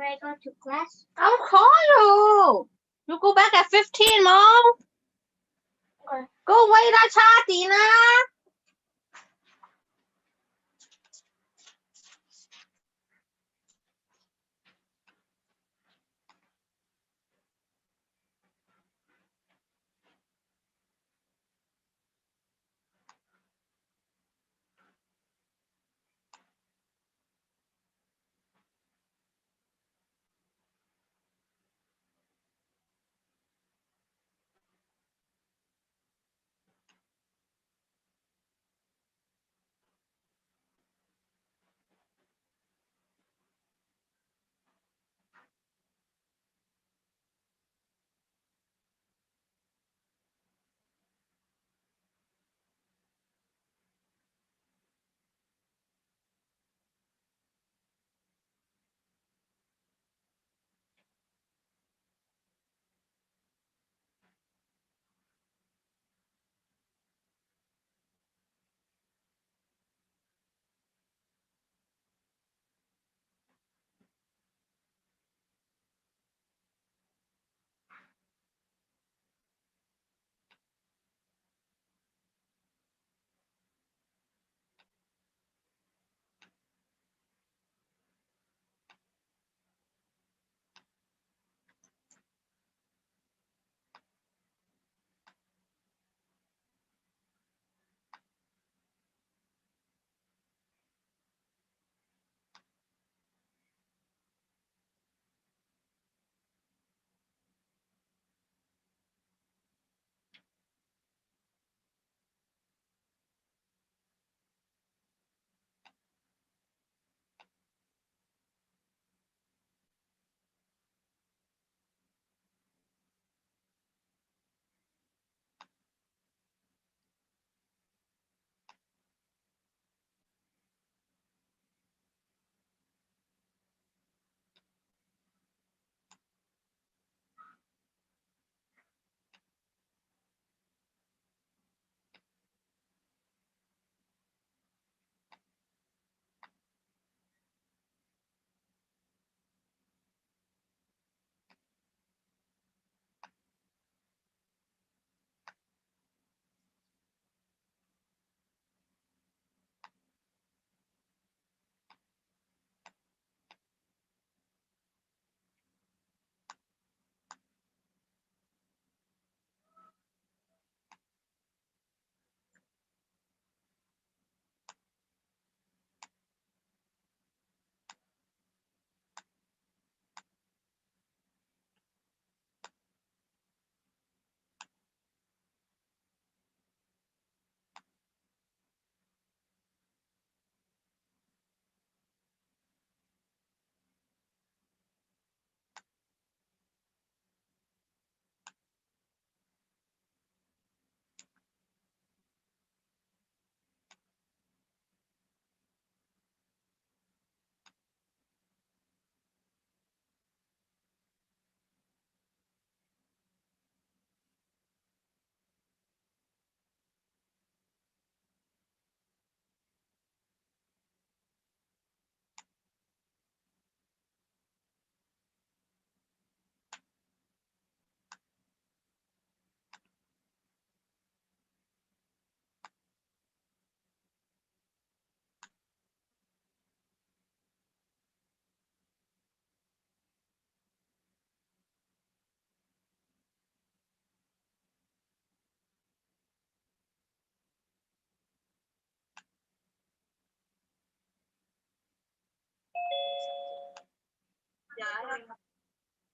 I go to class? I'll call you. You go back at 15, Mom. Okay. ก็ไว้ราชาตีนะ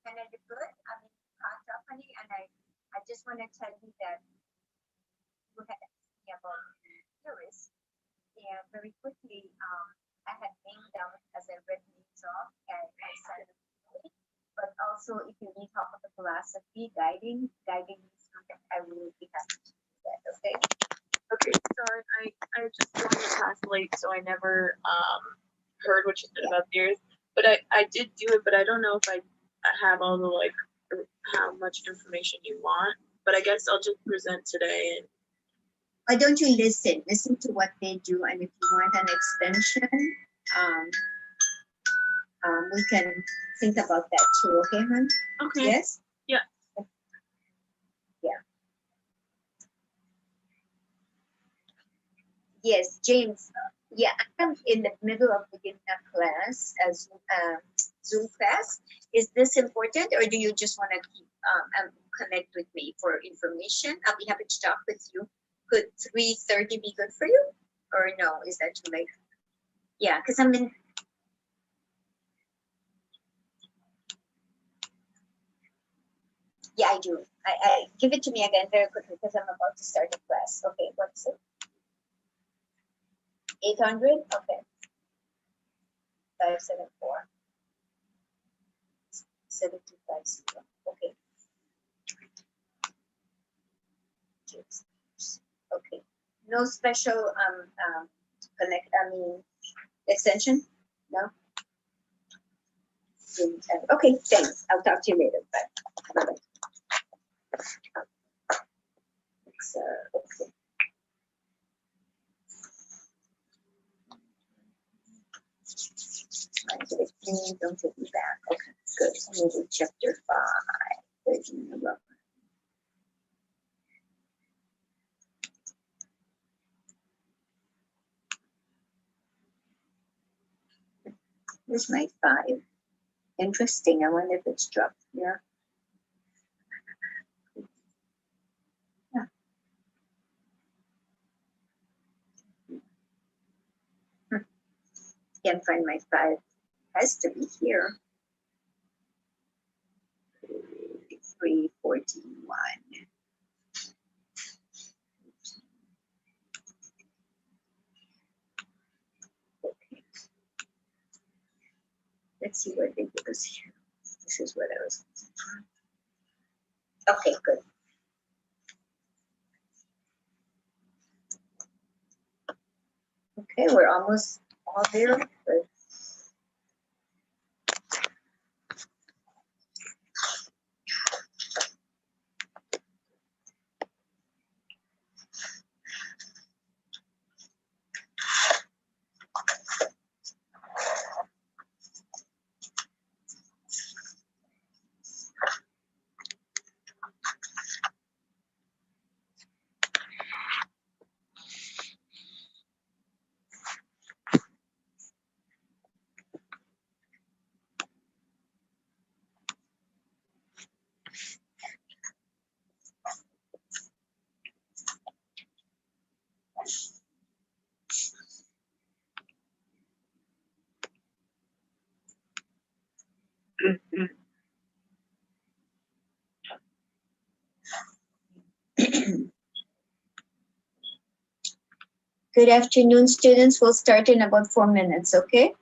And I did good. I mean, honey, and I just want to tell you that you had asked me about theorists, and very quickly, I had named them as I read names off, and I said, but also if you need help with the philosophy guiding these students, I will be happy to do that. Okay. Okay, sorry, I just joined the class late, so I never heard what you said about theories. But I did do it, but I don't know if I have all the like how much information you want. But I guess I'll just present today. And why don't you listen to what they do, and if you want an extension, we can think about that too, okay, hon? Okay. Yes? Yeah. Yeah. Yes, James. Yeah, I'm in the middle of beginning a class as Zoom class. Is this important, or do you just want to keep connect with me for information? I'll be happy to talk with you. Could 3:30 be good for you, or no? Is that too late? Yeah, because I'm in. Yeah, I do. I give it to me again very quickly because I'm about to start the class. Okay, what's it? 800? Okay. 574. 7250. Okay. Okay. No special extension? No? Okay, thanks. I'll talk to you later. Bye. Bye-bye. Okay. Don't take me back. Okay, good. Maybe chapter 5. 13, 11. Here's my 5. Interesting. I wonder if it's dropped here. Yeah. Can't find my 5. Has to be here. 341. Okay. Let's see where they put us here. This is what I was looking for. Okay, good. Okay, we're almost all there. Good. Good afternoon, students. We'll start in about 4 minutes, okay?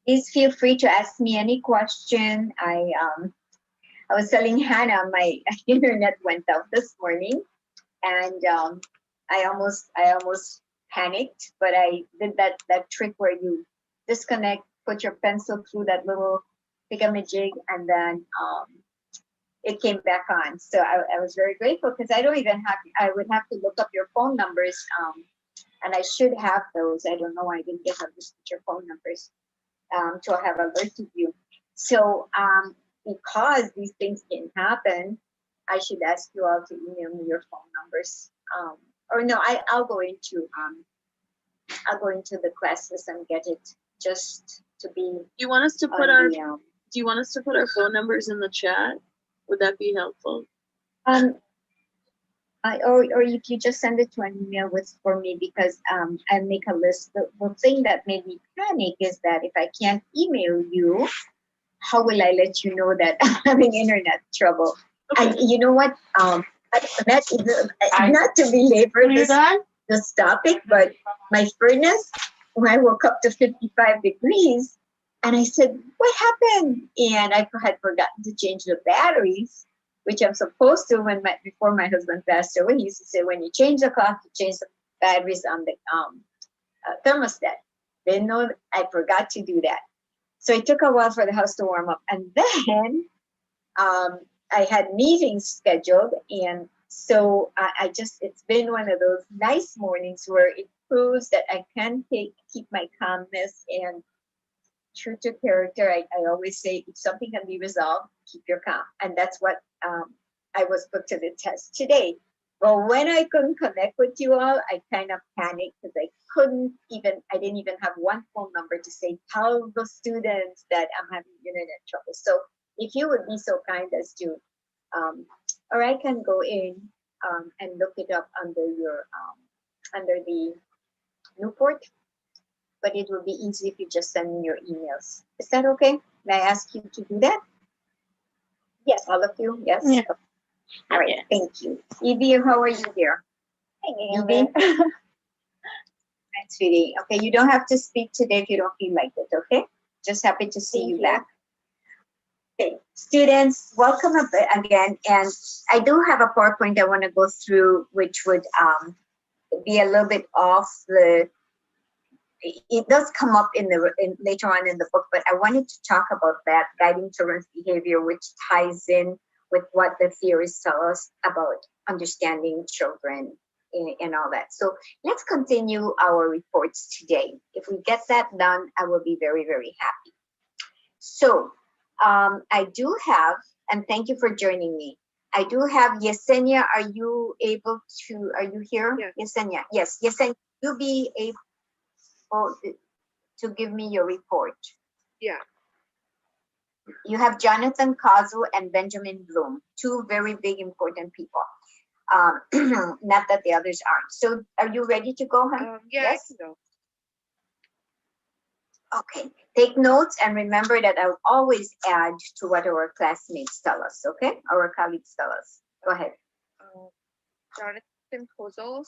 Please feel free to ask me any question. I was telling Hannah my internet went out this morning, and I almost panicked, but I did that trick where you disconnect, put your pencil through that little thingamajig, and then it came back on. So I was very grateful because I don't even have, I would have to look up your phone numbers, and I should have those. I don't know why I didn't get your phone numbers to have alerted you. So because these things can happen, I should ask you all to email me your phone numbers. Or no, I'll go into the classes and get it just to be. Do you want us to put our phone numbers in the chat? Would that be helpful? Or if you just send it to an email for me, because I make a list. The thing that made me panic is that if I can't email you, how will I let you know that I'm having internet trouble? Okay. And you know what? That is not to belabor this topic, but my furnace, when I woke up to 55 degrees, and I said, "What happened?" And I had forgotten to change the batteries, which I'm supposed to before my husband passed away. He used to say, when you change the clock, you change the batteries on the thermostat. Didn't know I forgot to do that. So it took a while for the house to warm up. And then I had meetings scheduled. And so it's been one of those nice mornings where it proves that I can keep my calmness, and true to character, I always say, if something can be resolved, keep your calm. And that's what I was put to the test today. But when I couldn't connect with you all, I kind of panicked because I didn't even have one phone number to say, tell the students that I'm having internet trouble. So if you would be so kind as to, or I can go in and look it up under under the Newport, but it would be easy if you just send me your emails. Is that okay? May I ask you to do that? Yes, all of you, yes? Yeah. Okay. All right, thank you. Evie, how are you there? Evie? Sweetie. Okay, you don't have to speak today if you don't feel like it, okay? Just happy to see you back. Okay, students, welcome again. And I do have a PowerPoint I want to go through, which would be a little bit off the, it does come up later on in the book, but I wanted to talk about that, guiding children's behavior, which ties in with what the theorists tell us about understanding children and all that. So let's continue our reports today. If we get that done, I will be very, very happy. So I do have, and thank you for joining me. I do have Yesenia. Are you here? Yes. Yesenia. Yes, Yesenia, you'll be able to give me your report. Yeah. You have Jonathan Kazu and Benjamin Bloom, two very big important people. Not that the others aren't. So are you ready to go, hon? Yes? I can go. Okay, take notes and remember that I'll always add to what our classmates tell us, okay? Our colleagues tell us. Go ahead. Jonathan Kozos.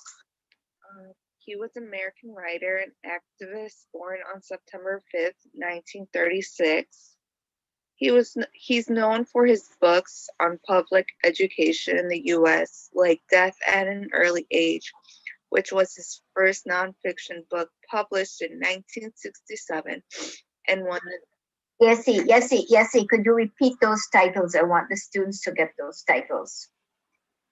He was an American writer and activist born on September 5th, 1936. He's known for his books on public education in the U.S., like Death at an Early Age, which was his first nonfiction book published in 1967 and won the... Yesy, could you repeat those titles? I want the students to get those titles.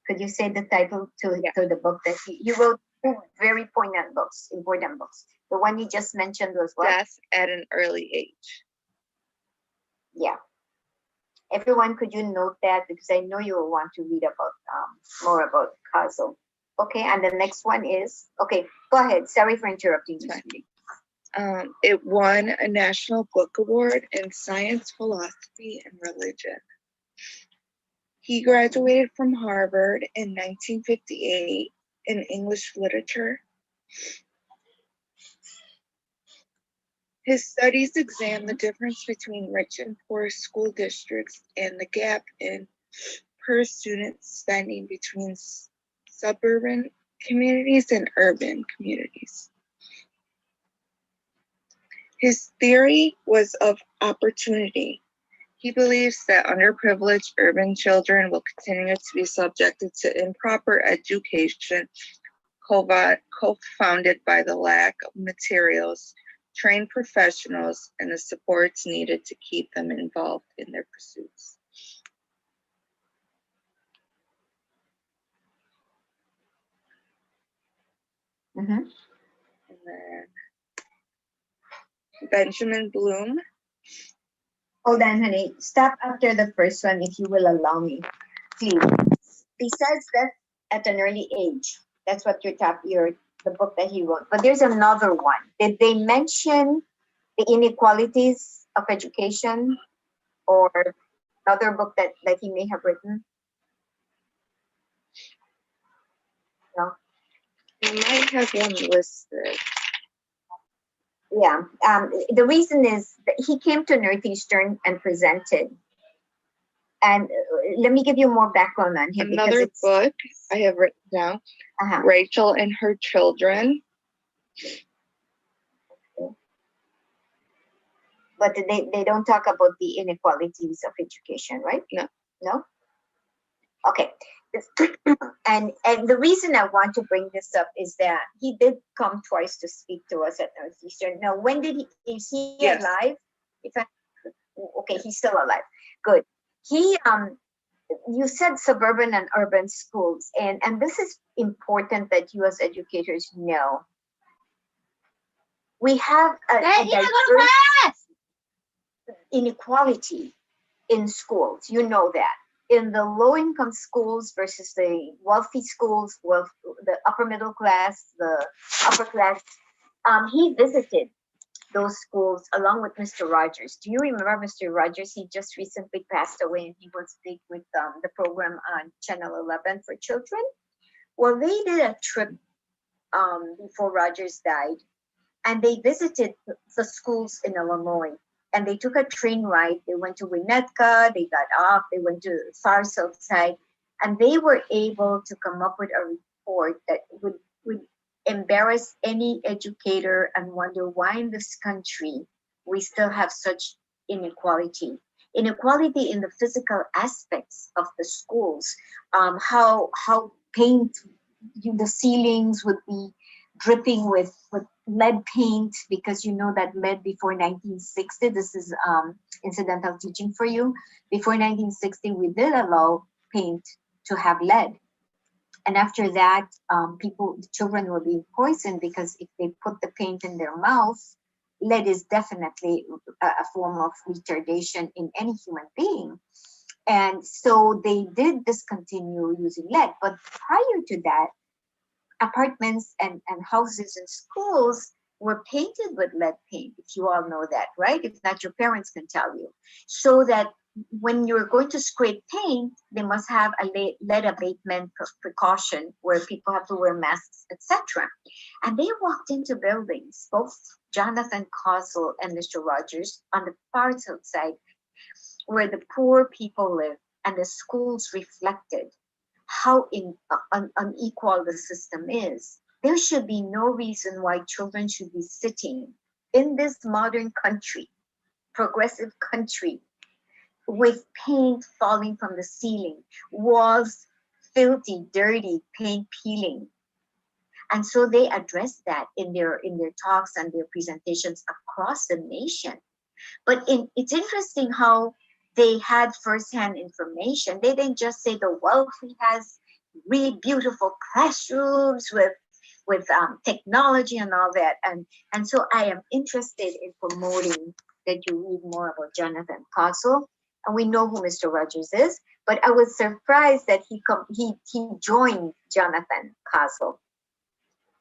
Could you say the title to the book that you wrote? Two very poignant books, important books. The one you just mentioned was what? Death at an Early Age. Yeah. Everyone, could you note that? Because I know you will want to read about more about Kazo. Okay, and the next one is, okay, go ahead. Sorry for interrupting you. It won a National Book Award in Science, Philosophy, and Religion. He graduated from Harvard in 1958 in English literature. His studies examine the difference between rich and poor school districts and the gap in per student spending between suburban communities and urban communities. His theory was of opportunity. He believes that underprivileged urban children will continue to be subjected to improper education, co-founded by the lack of materials trained professionals, and the supports needed to keep them involved in their pursuits. Mhm. And then Benjamin Bloom. Hold on, honey. Stop after the first one, if you will allow me, please. Besides that, at an early age, that's what the book that he wrote. But there's another one. Did they mention the inequalities of education, or another book that he may have written? No. I might have one listed. Yeah. The reason is that he came to Northeastern and presented. And let me give you more background on him. Another book I have written down, Rachel and Her Children. But they don't talk about the inequalities of education, right? No. No? Okay. And the reason I want to bring this up is that he did come twice to speak to us at Northeastern. Now, when did is he Yes. alive? Okay, he's still alive. Good. He you said suburban and urban schools, and this is important that you as educators know. We have a diverse inequality in schools. You know that. In the low-income schools versus the wealthy schools, the upper middle class, the upper class. He visited those schools along with Mr. Rogers. Do you remember Mr. Rogers? He just recently passed away, and he was big with the program on Channel 11 for children. Well, they did a trip before Rogers died, and they visited the schools in Illinois. And they took a train ride. They went to Winnetka, they got off, they went to far south side, and they were able to come up with a report that would embarrass any educator and wonder why in this country we still have such inequality. Inequality in the physical aspects of the schools, how paint, the ceilings would be dripping with lead paint, because you know that lead before 1960, this is incidental teaching for you. Before 1960, we did allow paint to have lead. And after that, children will be poisoned, because if they put the paint in their mouth, lead is definitely a form of retardation in any human being. And so they did discontinue using lead. But prior to that, apartments and houses and schools were painted with lead paint, if you all know that, right? If not, your parents can tell you. So that when you're going to scrape paint, they must have a lead abatement precaution where people have to wear masks, etc. And they walked into buildings, both Jonathan Causel and Mr. Rogers, on the far south side, where the poor people live, and the schools reflected how unequal the system is. There should be no reason why children should be sitting in this modern country, progressive country, with paint falling from the ceiling, walls filthy, dirty, paint peeling. And so they addressed that in their talks and their presentations across the nation. But it's interesting how they had firsthand information. They didn't just say the wealthy has really beautiful classrooms with technology and all that. And so I am interested in promoting that you read more about Jonathan Causel. And we know who Mr. Rogers is, but I was surprised that he joined Jonathan Causel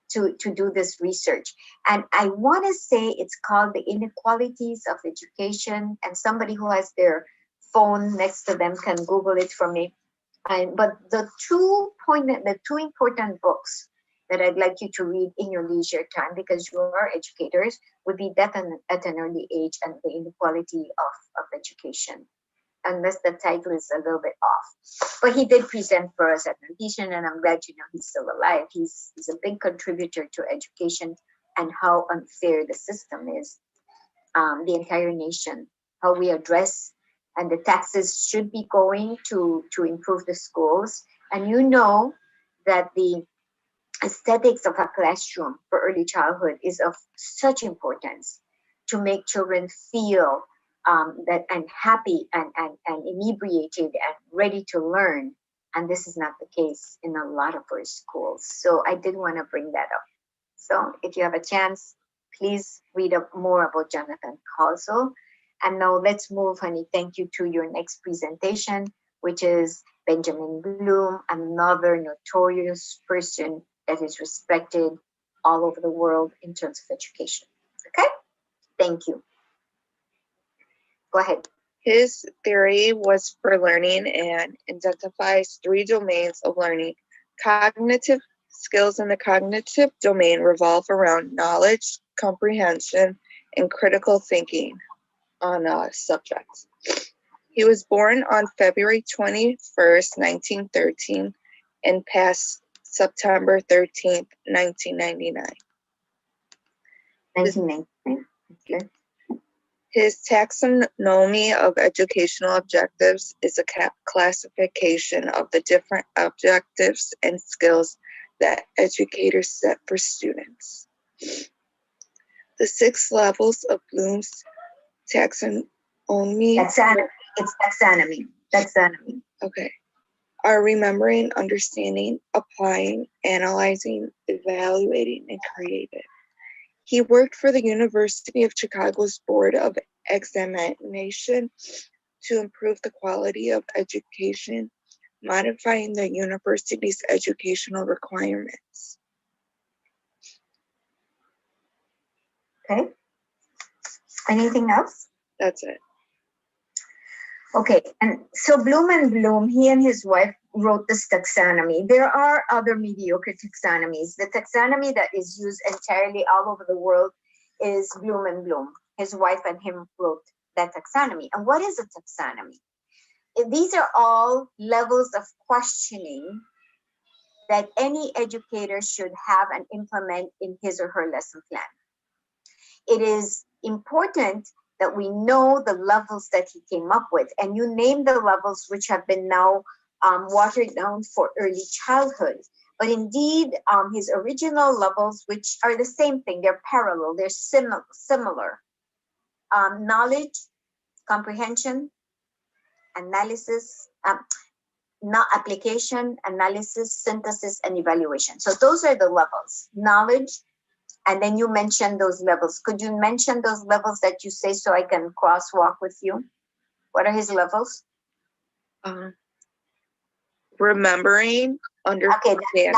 to do this research. And I want to say it's called The Inequalities of Education, and somebody who has their phone next to them can Google it for me. But the two important books that I'd like you to read in your leisure time, because you are educators, would be Death at an Early Age and The Inequality of Education. Unless the title is a little bit off. But he did present for us at Northeastern, and I'm glad you know he's still alive. He's a big contributor to education and how unfair the system is. The entire nation, how we address, and the taxes should be going to improve the schools. And you know that the aesthetics of a classroom for early childhood is of such importance. to make children feel that and happy and inebriated and ready to learn. And this is not the case in a lot of our schools. So I did want to bring that up. So if you have a chance, please read up more about Jonathan Halsall. And now let's move, honey, thank you, to your next presentation, which is Benjamin Bloom, another notorious person that is respected all over the world in terms of education. Okay, thank you. Go ahead. His theory was for learning and identifies 3 domains of learning. Cognitive skills in the cognitive domain revolve around knowledge, comprehension, and critical thinking on subjects. He was born on February 21st, 1913, and passed September 13th, 1999. 1999. Okay. His taxonomy of educational objectives is a classification of the different objectives and skills that educators set for students. The 6 levels of Bloom's taxonomy. Taxonomy. It's taxonomy. Taxonomy. Okay. Are remembering, understanding, applying, analyzing, evaluating, and creating. He worked for the University of Chicago's Board of Examination to improve the quality of education, modifying the university's educational requirements. Okay. Anything else? That's it. Okay, and so Bloom and Bloom, he and his wife wrote this taxonomy. There are other mediocre taxonomies. The taxonomy that is used entirely all over the world is Bloom and Bloom. His wife and him wrote that taxonomy. And what is a taxonomy? These are all levels of questioning that any educator should have and implement in his or her lesson plan. It is important that we know the levels that he came up with. And you name the levels which have been now watered down for early childhood. But indeed, his original levels, which are the same thing, they're parallel, they're similar. Knowledge, comprehension, analysis, not application, analysis, synthesis, and evaluation. So those are the levels. Knowledge, and then you mentioned those levels. Could you mention those levels that you say so I can crosswalk with you? What are his levels? Remembering, understanding. Okay,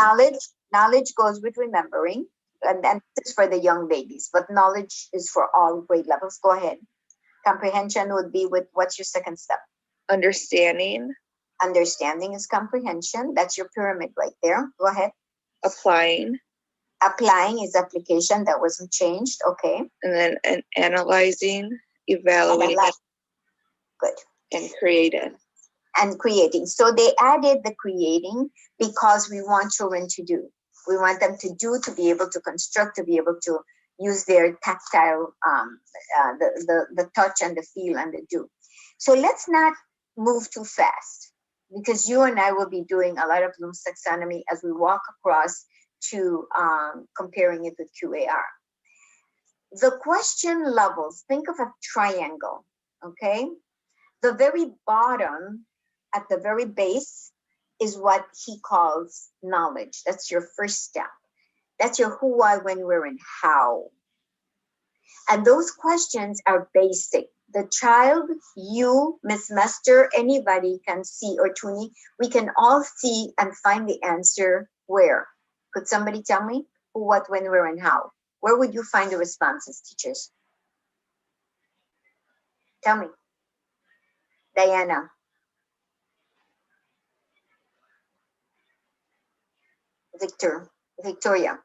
knowledge goes with remembering, and this is for the young babies, but knowledge is for all grade levels. Go ahead. Comprehension would be with, what's your second step? Understanding. Understanding is comprehension. That's your pyramid right there. Go ahead. Applying. Applying is application. That wasn't changed. Okay. And then analyzing, evaluating, good, and creating. And creating. So they added the creating because we want children to do. We want them to do, to be able to construct, to be able to use their tactile, the touch and the feel and the do. So let's not move too fast, because you and I will be doing a lot of Bloom's taxonomy as we walk across to comparing it with QAR. The question levels, think of a triangle, okay? The very bottom, at the very base, is what he calls knowledge. That's your first step. That's your who, why, when, where, and how. And those questions are basic. The child, you, Miss Mester, anybody can see, or Tuni, we can all see and find the answer where? Could somebody tell me? Who, what, when, where, and how? Where would you find the responses, teachers? Tell me. Diana. Victoria.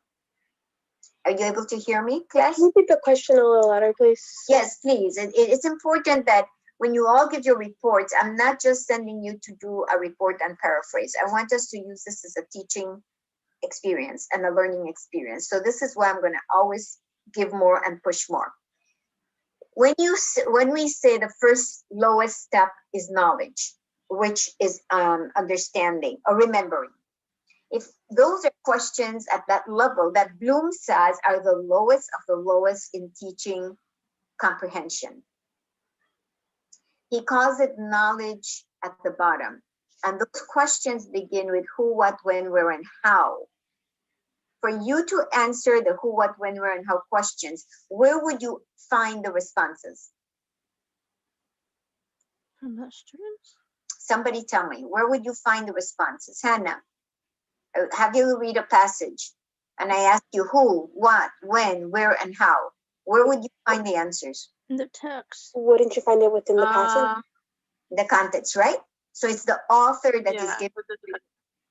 Are you able to hear me, class? Can you repeat the question a little louder, please? Yes, please. It's important that when you all give your reports, I'm not just sending you to do a report and paraphrase. I want us to use this as a teaching experience and a learning experience. So this is why I'm going to always give more and push more. When we say the first lowest step is knowledge, which is understanding or remembering. If those are questions at that level that Bloom says are the lowest of the lowest in teaching comprehension. He calls it knowledge at the bottom. And those questions begin with who, what, when, where, and how. For you to answer the who, what, when, where, and how questions, where would you find the responses? From the students. Somebody tell me, where would you find the responses? Hannah, have you read a passage and I ask you who, what, when, where, and how? Where would you find the answers? In the text. Wouldn't you find it within the passage? The context, right? So it's the author that is giving.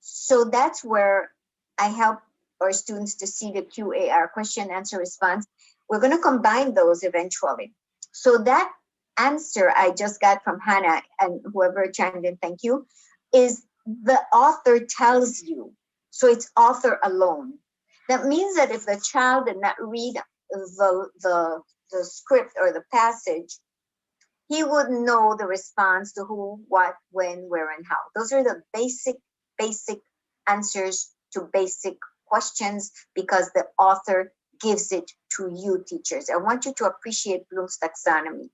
So that's where I help our students to see the QAR, question, answer, response. We're going to combine those eventually. So that answer I just got from Hannah and whoever chimed in, thank you, is the author tells you. So it's author alone. That means that if the child did not read the script or the passage, he would know the response to who, what, when, where, and how. Those are the basic answers to basic questions because the author gives it to you, teachers. I want you to appreciate Bloom's taxonomy.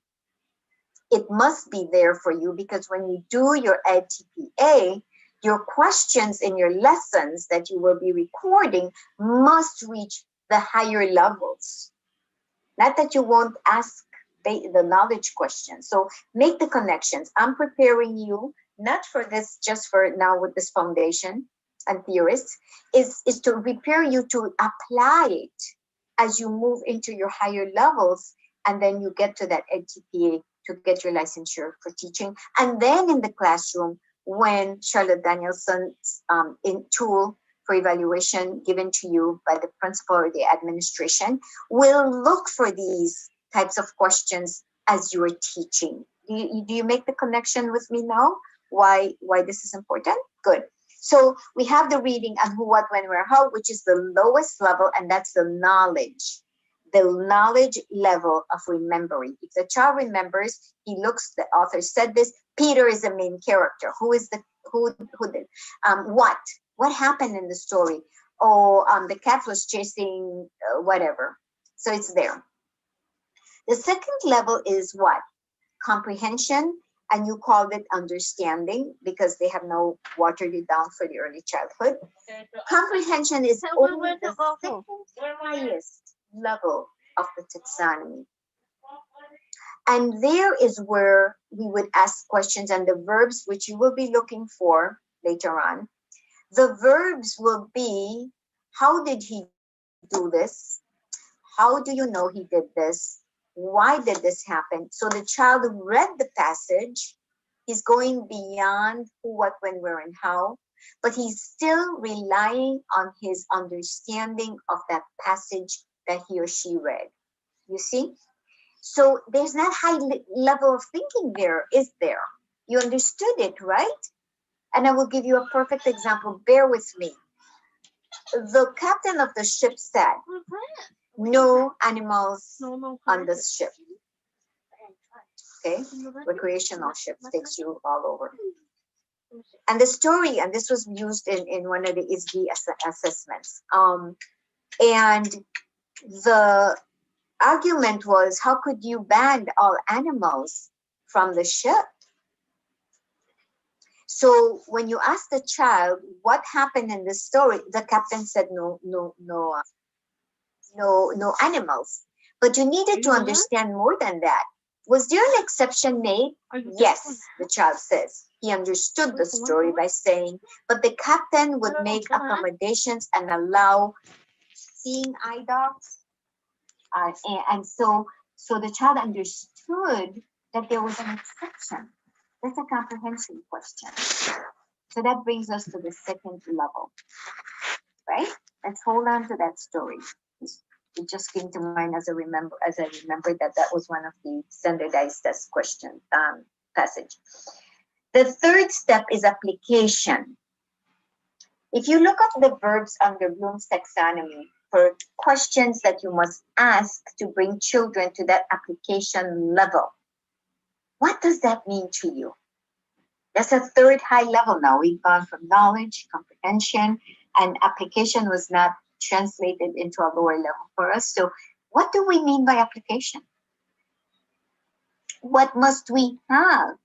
It must be there for you because when you do your EdTPA, your questions in your lessons that you will be recording must reach the higher levels. Not that you won't ask the knowledge questions. So make the connections. I'm preparing you, not for this, just for now with this foundation and theorists, is to prepare you to apply it as you move into your higher levels. And then you get to that EdTPA to get your licensure for teaching. And then in the classroom, when Charlotte Danielson's tool for evaluation given to you by the principal or the administration will look for these types of questions as you are teaching. Do you make the connection with me now? Why this is important? Good. So we have the reading and who, what, when, where, how, which is the lowest level, and that's the knowledge level of remembering. If the child remembers, he looks, the author said this, Peter is the main character. Who is the, who did, what happened in the story? Oh, the cat was chasing whatever. So it's there. The second level is what? Comprehension, and you called it understanding because they have no watered it down for the early childhood. Comprehension is only the second highest level of the taxonomy. And there is where we would ask questions, and the verbs which you will be looking for later on. The verbs will be, how did he do this? How do you know he did this? Why did this happen? So the child who read the passage, he's going beyond who, what, when, where, and how, but he's still relying on his understanding of that passage that he or she read. You see? So there's not high level of thinking there, is there? You understood it, right? And I will give you a perfect example. Bear with me. The captain of the ship said, no animals on the ship. Okay, recreational ship takes you all over. And the story, and this was used in one of the ISD assessments. And the argument was, how could you ban all animals from the ship? So when you ask the child what happened in this story, the captain said no animals. But you needed to understand more than that. Was there an exception made? Yes, the child says. He understood the story by saying, but the captain would make accommodations and allow seeing eye dogs. And so the child understood that there was an exception. That's a comprehension question. So that brings us to the second level, right? Let's hold on to that story. It just came to mind as I remembered that was one of the standardized test question passage. The third step is application. If you look up the verbs under Bloom's taxonomy for questions that you must ask to bring children to that application level, what does that mean to you? That's a third high level now. We've gone from knowledge, comprehension, and application was not translated into a lower level for us. So what do we mean by application? what must we have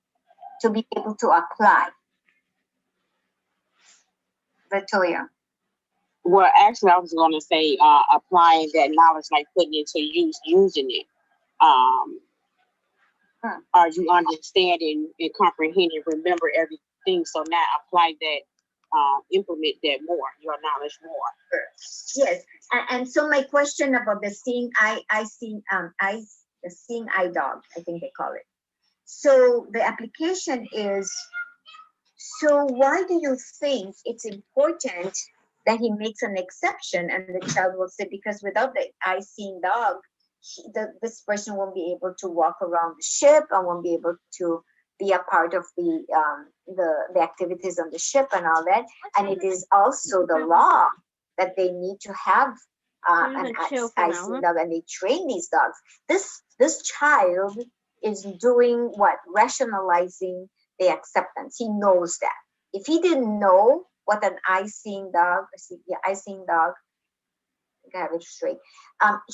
to be able to apply? Victoria. Well, actually, I was going to say applying that knowledge, like putting it to use, using it. Are you understanding and comprehending, remember everything? So now apply that, implement that more, your knowledge more. Yes, and so my question about the seeing eye, the seeing eye dog, I think they call it. So the application is, so why do you think it's important that he makes an exception? And the child will say, because without the eye-seeing dog, this person won't be able to walk around the ship and won't be able to be a part of the activities on the ship and all that. And it is also the law that they need to have an eye-seeing dog, and they train these dogs. This child is doing what? Rationalizing the acceptance. He knows that. If he didn't know what an eye-seeing dog, eye-seeing dog, I have it straight,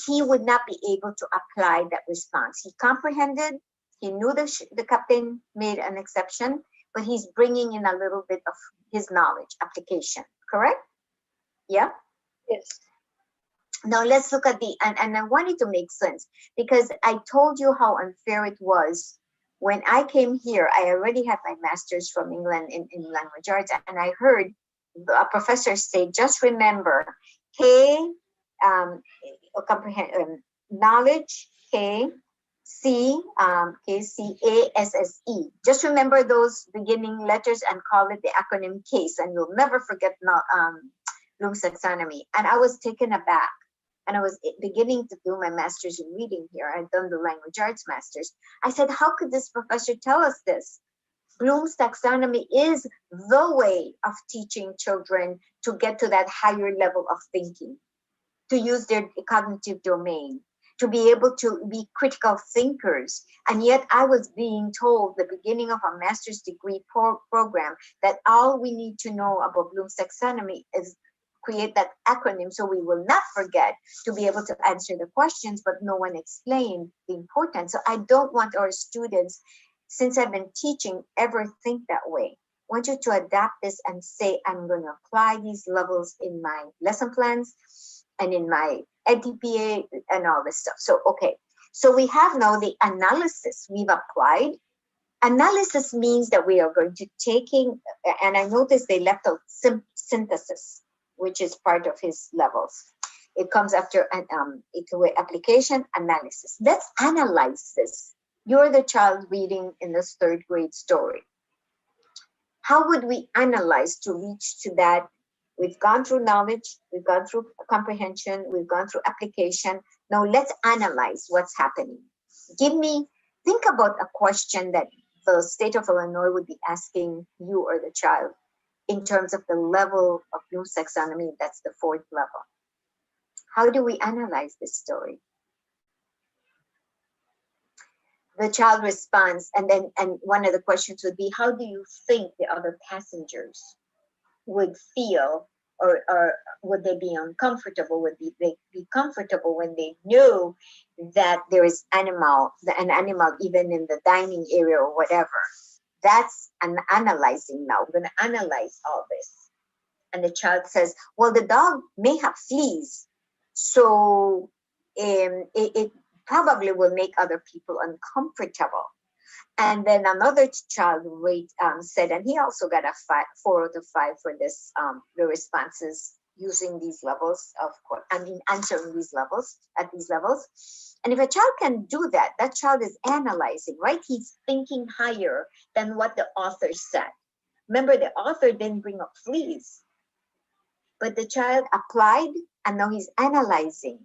he would not be able to apply that response. He comprehended, he knew the captain made an exception, but he's bringing in a little bit of his knowledge application, correct? Yeah? Yes. Now let's look at and I wanted to make sense, because I told you how unfair it was. When I came here, I already had my master's from England in language arts, and I heard a professor say, just remember, knowledge, C A S S E. Just remember those beginning letters and call it the acronym CASE, and you'll never forget Bloom's taxonomy. And I was taken aback. And I was beginning to do my master's in reading here. I'd done the language arts master's. I said, how could this professor tell us this? Bloom's taxonomy is the way of teaching children to get to that higher level of thinking, to use their cognitive domain, to be able to be critical thinkers. And yet I was being told the beginning of a master's degree program that all we need to know about Bloom's taxonomy is create that acronym so we will not forget to be able to answer the questions, but no one explained the importance. So I don't want our students, since I've been teaching, ever think that way. I want you to adapt this and say, I'm going to apply these levels in my lesson plans and in my EDPA and all this stuff. So, okay. So we have now the analysis we've applied. Analysis means that we are going to taking, and I noticed they left out synthesis, which is part of his levels. It comes after application, analysis. Let's analyze this. You're the child reading in this third grade story. How would we analyze to reach to that? We've gone through knowledge, we've gone through comprehension, we've gone through application. Now let's analyze what's happening. Think about a question that the state of Illinois would be asking you or the child in terms of the level of Bloom's taxonomy. That's the fourth level. How do we analyze this story? The child responds, and one of the questions would be, how do you think the other passengers would feel, or would they be uncomfortable? Would they be comfortable when they knew that there is an animal even in the dining area or whatever? That's an analyzing now. We're going to analyze all this. And the child says, well, the dog may have fleas, so it probably will make other people uncomfortable. And then another child said, and he also got a 4 out of 5 for this, the responses using these levels answering these levels at these levels. And if a child can do that, that child is analyzing, right? He's thinking higher than what the author said. Remember, the author didn't bring up fleas, but the child applied, and now he's analyzing.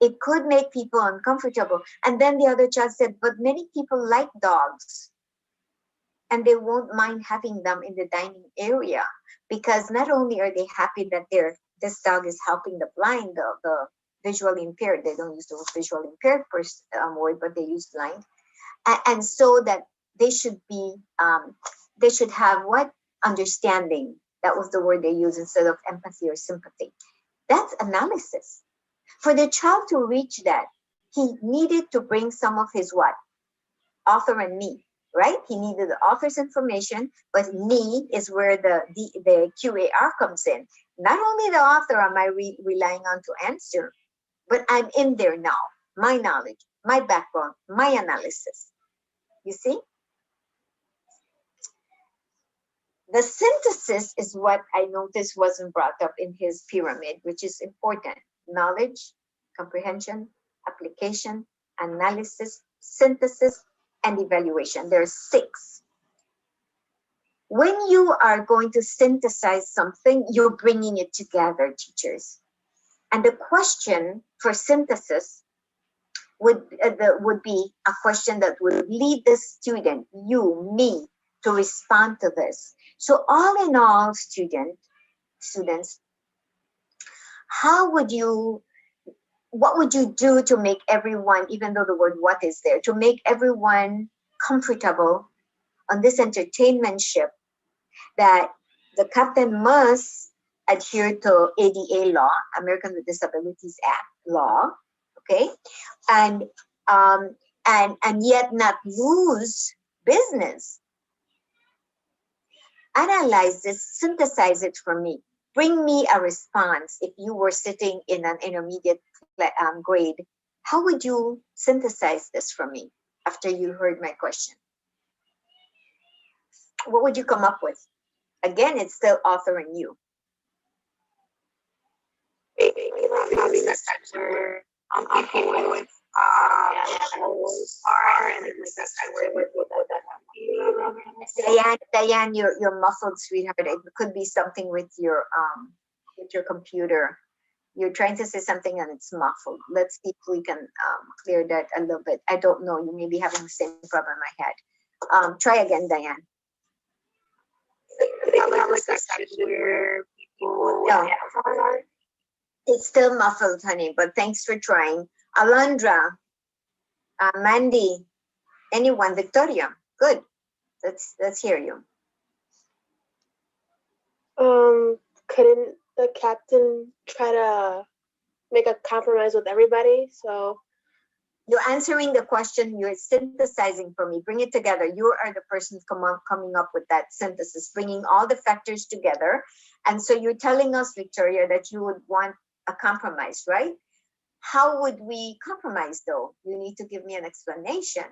It could make people uncomfortable. And then the other child said, but many people like dogs, and they won't mind having them in the dining area, because not only are they happy that this dog is helping the blind, the visually impaired. They don't use the visually impaired word, but they use blind. And so that they should have what? Understanding. That was the word they used instead of empathy or sympathy. That's analysis. For the child to reach that, he needed to bring some of his what? author and me, right? He needed the author's information, but me is where the QAR comes in. Not only the author am I relying on to answer, but I'm in there now. My knowledge, my background, my analysis. You see? The synthesis is what I noticed wasn't brought up in his pyramid, which is important. Knowledge, comprehension, application, analysis, synthesis, and evaluation. There are 6. When you are going to synthesize something, you're bringing it together, teachers. And the question for synthesis would be a question that would lead the student, you, me, to respond to this. So all in all, students, what would you do to make everyone, even though the word what is there, to make everyone comfortable on this entertainment ship that the captain must adhere to ADA law, American with Disabilities Act law, okay, and yet not lose business? Analyze this, synthesize it for me. Bring me a response. If you were sitting in an intermediate grade, how would you synthesize this for me after you heard my question? What would you come up with? Again, it's still author and you. Diane, you're muffled, sweetheart. It could be something with your computer. You're trying to say something and it's muffled. Let's see if we can clear that a little bit. I don't know. You may be having the same problem I had. Try again, Diane. No. It's still muffled, honey, but thanks for trying. Alondra, Mandy, anyone, Victoria, good. Let's hear you. Couldn't the captain try to make a compromise with everybody? So you're answering the question, you're synthesizing for me. Bring it together. You are the person coming up with that synthesis, bringing all the factors together. And so you're telling us, Victoria, that you would want a compromise, right? How would we compromise though? You need to give me an explanation.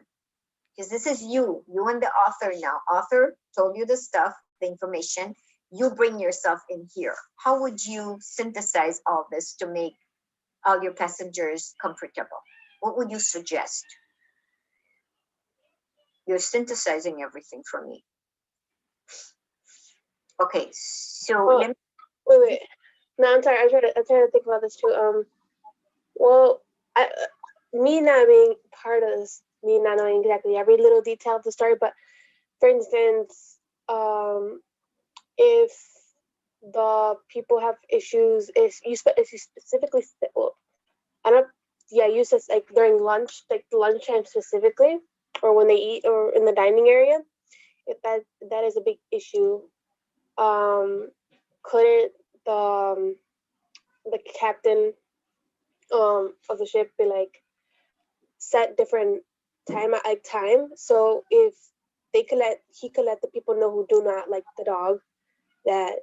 Because this is you and the author now. Author told you the stuff, the information. You bring yourself in here. How would you synthesize all this to make all your passengers comfortable? What would you suggest? You're synthesizing everything for me. Okay, so wait. No, I'm sorry. I'm trying to think about this too. Well, me not being part of this, me not knowing exactly every little detail of the story, but for instance, if the people have issues, if you specifically, well, I don't. Yeah, you said like during lunch, like lunchtime specifically, or when they eat, or in the dining area. If that is a big issue, couldn't the captain of the ship be like set different time, so if he could let the people know who do not like the dog that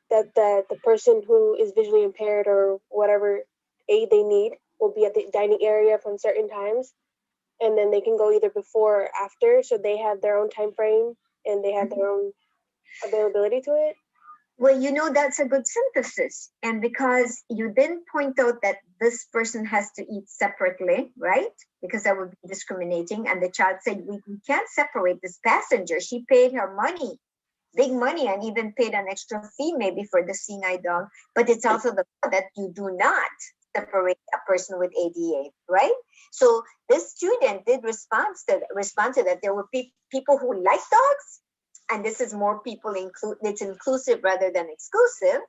the person who is visually impaired or whatever aid they need will be at the dining area from certain times, and then they can go either before or after, so they have their own time frame and they have their own availability to it. Well, that's a good synthesis. And because you didn't point out that this person has to eat separately, right? Because that would be discriminating. And the child said, we can't separate this passenger. She paid her money, big money, and even paid an extra fee maybe for the seeing eye dog. But it's also the fact that you do not separate a person with ADA, right? So this student did respond to that. There were people who like dogs, and this is more people it's inclusive rather than exclusive.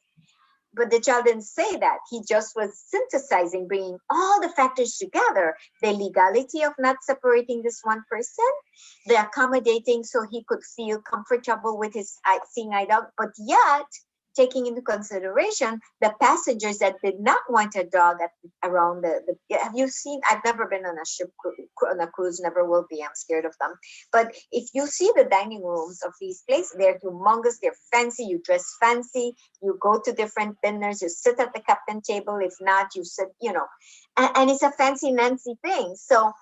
But the child didn't say that. He just was synthesizing, bringing all the factors together. The legality of not separating this one person, the accommodating so he could feel comfortable with his seeing eye dog, but yet taking into consideration the passengers that did not want a dog around the. Have you seen? I've never been on a ship, on a cruise, never will be. I'm scared of them. But if you see the dining rooms of these places, they're humongous, they're fancy, you dress fancy, you go to different dinners, you sit at the captain table. If not, you sit, and it's a fancy Nancy thing. So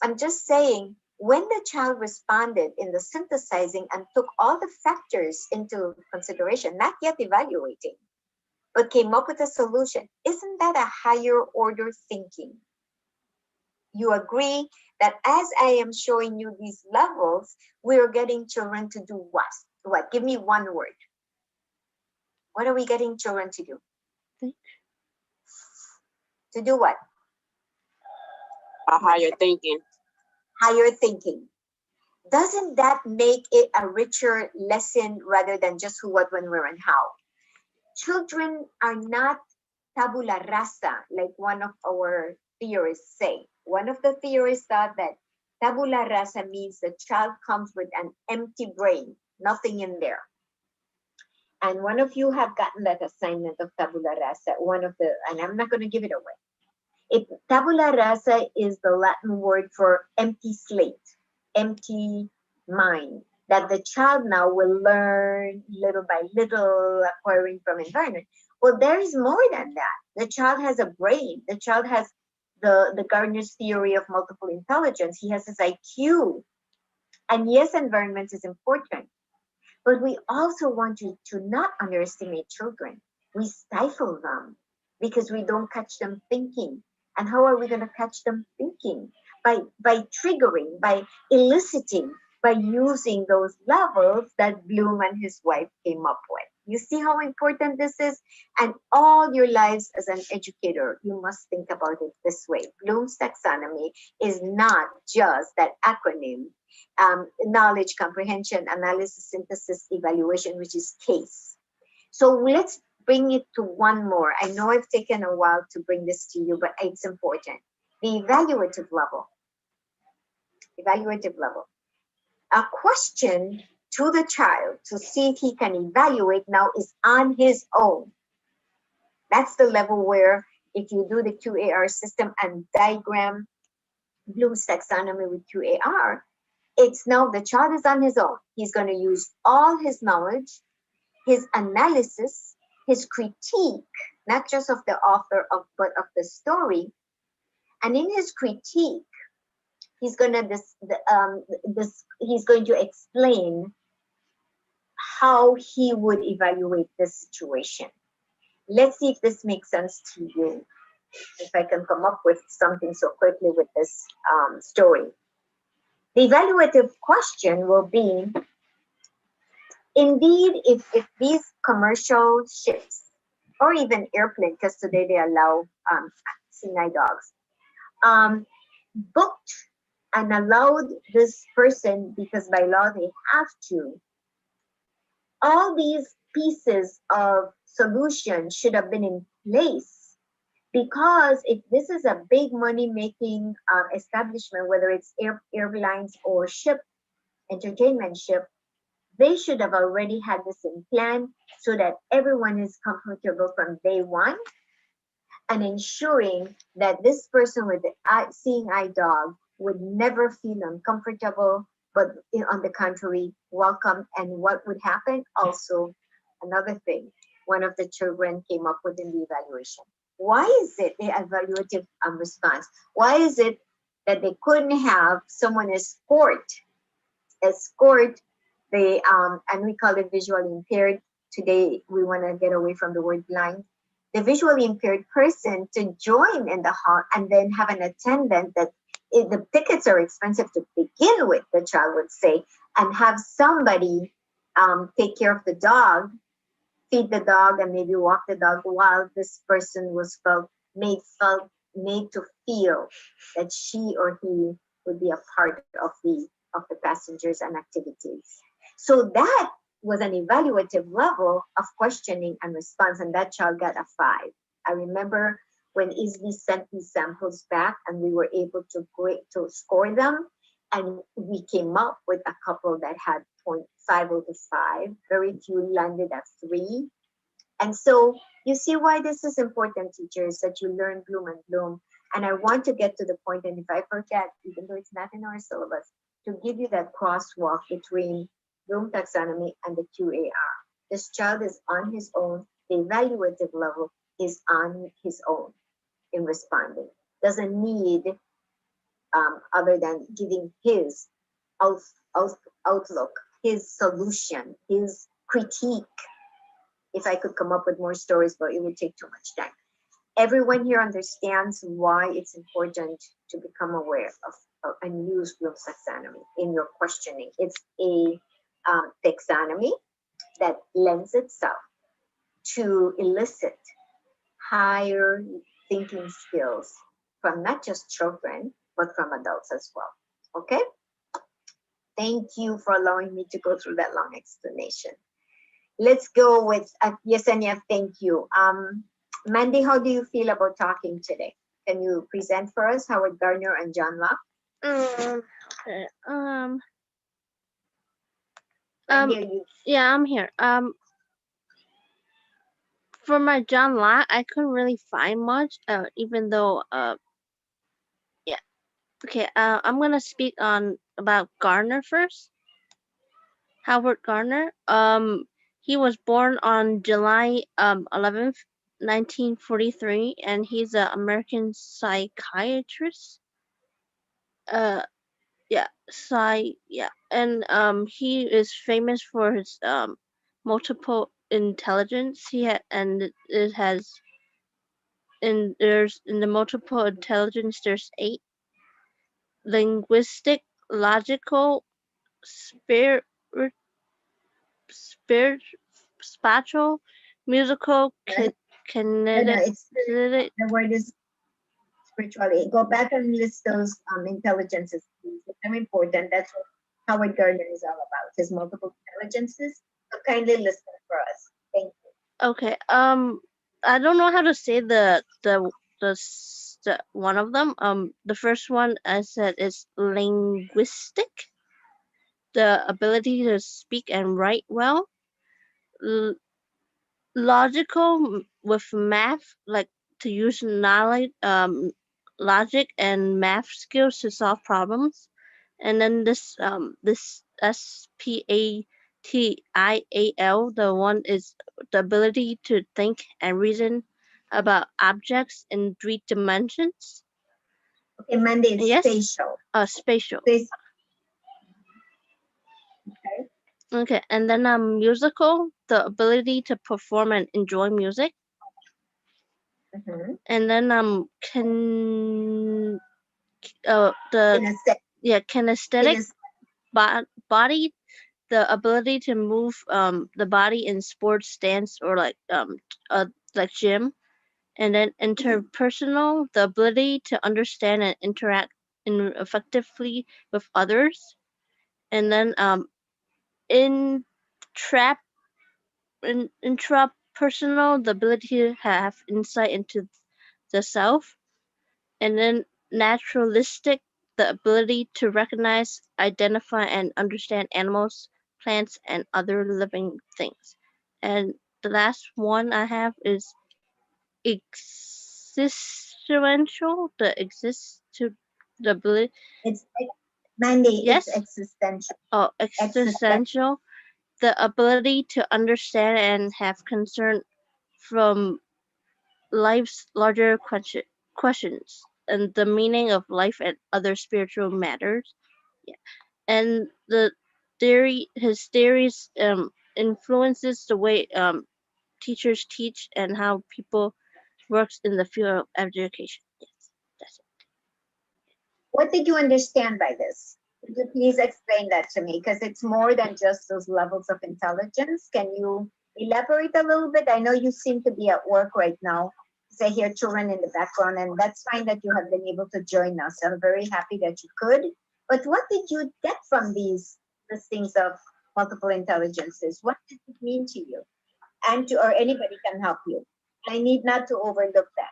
I'm just saying, when the child responded in the synthesizing and took all the factors into consideration, not yet evaluating, but came up with a solution, isn't that a higher order thinking? You agree that as I am showing you these levels, we are getting children to do what? What? Give me one word. What are we getting children to do? Think. To do what? A higher thinking. Higher thinking. Doesn't that make it a richer lesson rather than just who, what, when, where, and how? Children are not tabula rasa, like one of our theorists say. One of the theorists thought that tabula rasa means the child comes with an empty brain, nothing in there. And one of you have gotten that assignment of tabula rasa, and I'm not going to give it away. Tabula rasa is the Latin word for empty slate, empty mind, that the child now will learn little by little, acquiring from environment. Well, there is more than that. The child has a brain. The child has the Garner's theory of multiple intelligence. He has his IQ. And yes, environment is important. But we also want you to not underestimate children. We stifle them because we don't catch them thinking. And how are we going to catch them thinking? By triggering, by eliciting, by using those levels that Bloom and his wife came up with. You see how important this is? And all your lives as an educator, you must think about it this way. Bloom's taxonomy is not just that acronym, knowledge, comprehension, analysis, synthesis, evaluation, which is CASE. So let's bring it to one more. I know I've taken a while to bring this to you, but it's important. The evaluative level. Evaluative level. A question to the child to see if he can evaluate now is on his own. That's the level where if you do the QAR system and diagram Bloom's taxonomy with QAR, it's now the child is on his own. He's going to use all his knowledge, his analysis, his critique, not just of the author but of the story. And in his critique, he's going to he's going to explain how he would evaluate this situation. Let's see if this makes sense to you. If I can come up with something so quickly with this story. The evaluative question will be, indeed, if these commercial ships or even airplanes, because today they allow seeing-eye dogs, booked and allowed this person, because by law they have to, all these pieces of solution should have been in place, because if this is a big money-making establishment, whether it's airlines or ship, entertainment ship, they should have already had this in plan so that everyone is comfortable from day one, and ensuring that this person with the seeing eye dog would never feel uncomfortable, but on the contrary, welcome. And what would happen? Also, another thing, one of the children came up with in the evaluation. Why is it the evaluative response? Why is it that they couldn't have someone escort the, and we call it visually impaired. Today, we want to get away from the word blind. The visually impaired person to join in the hall and then have an attendant that the tickets are expensive to begin with, the child would say, and have somebody take care of the dog, feed the dog, and maybe walk the dog while this person was made to feel that she or he would be a part of the passengers and activities. So that was an evaluative level of questioning and response, and that child got a 5. I remember when Isley sent these samples back and we were able to score them, and we came up with a couple that had 0.5 out of 5. Very few landed at 3. And so you see why this is important, teachers, that you learn Bloom and Bloom. And I want to get to the point, and if I forget, even though it's not in our syllabus, to give you that crosswalk between Bloom taxonomy and the QAR. This child is on his own. The evaluative level is on his own in responding. Doesn't need other than giving his outlook, his solution, his critique. If I could come up with more stories, but it would take too much time. Everyone here understands why it's important to become aware of and use Bloom's taxonomy in your questioning. It's a taxonomy that lends itself to elicit higher thinking skills from not just children, but from adults as well. Okay? Thank you for allowing me to go through that long explanation. Let's go with Yesenia, thank you. Mandy, how do you feel about talking today? Can you present for us Howard Garner and John Locke? Okay. Mandy, are you? Yeah, I'm here. For my John Locke, I couldn't really find much. Even though yeah. Okay. I'm gonna speak on about Garner first. Howard Garner. He was born on July 11th, 1943, and he's an American psychiatrist. Yeah, and he is famous for his multiple intelligence. He had, and it has, and there's in the multiple intelligence there's 8: linguistic, logical, spirit, spirit, spatial, musical, No, kinetic. it's the word is spirituality. Go back and list those intelligences, please. They're important. That's what Howard Gardner is all about, his multiple intelligences. So kindly list them for us. Thank you. Okay. I don't know how to say the one of them. The first one I said is linguistic, the ability to speak and write well. Logical with math, like to use knowledge, logic and math skills to solve problems. And then this SPATIAL, the one is the ability to think and reason about objects in 3 dimensions. Okay, Mandy, it's Yes. spatial. Spatial. Okay. Okay, and then musical, the ability to perform and enjoy music. Mm-hmm. And then kinesthetic body, the ability to move the body in sports, dance, or like gym. And then interpersonal, the ability to understand and interact effectively with others. And then intrapersonal, the ability to have insight into the self. And then naturalistic, the ability to recognize, identify, and understand animals, plants, and other living things. And the last one I have is existential, the ability. It's Mandy, Yes. it's existential. Oh, existential, the ability to understand and have concern from life's larger questions and the meaning of life and other spiritual matters. Yeah. And his theories influences the way teachers teach and how people works in the field of education. Yes, that's it. What did you understand by this? Could you please explain that to me? Because it's more than just those levels of intelligence. Can you elaborate a little bit? I know you seem to be at work right now. I hear children in the background, and that's fine that you have been able to join us. I'm very happy that you could. But what did you get from these listings of multiple intelligences? What did it mean to you? And or anybody can help you. I need not to overlook that.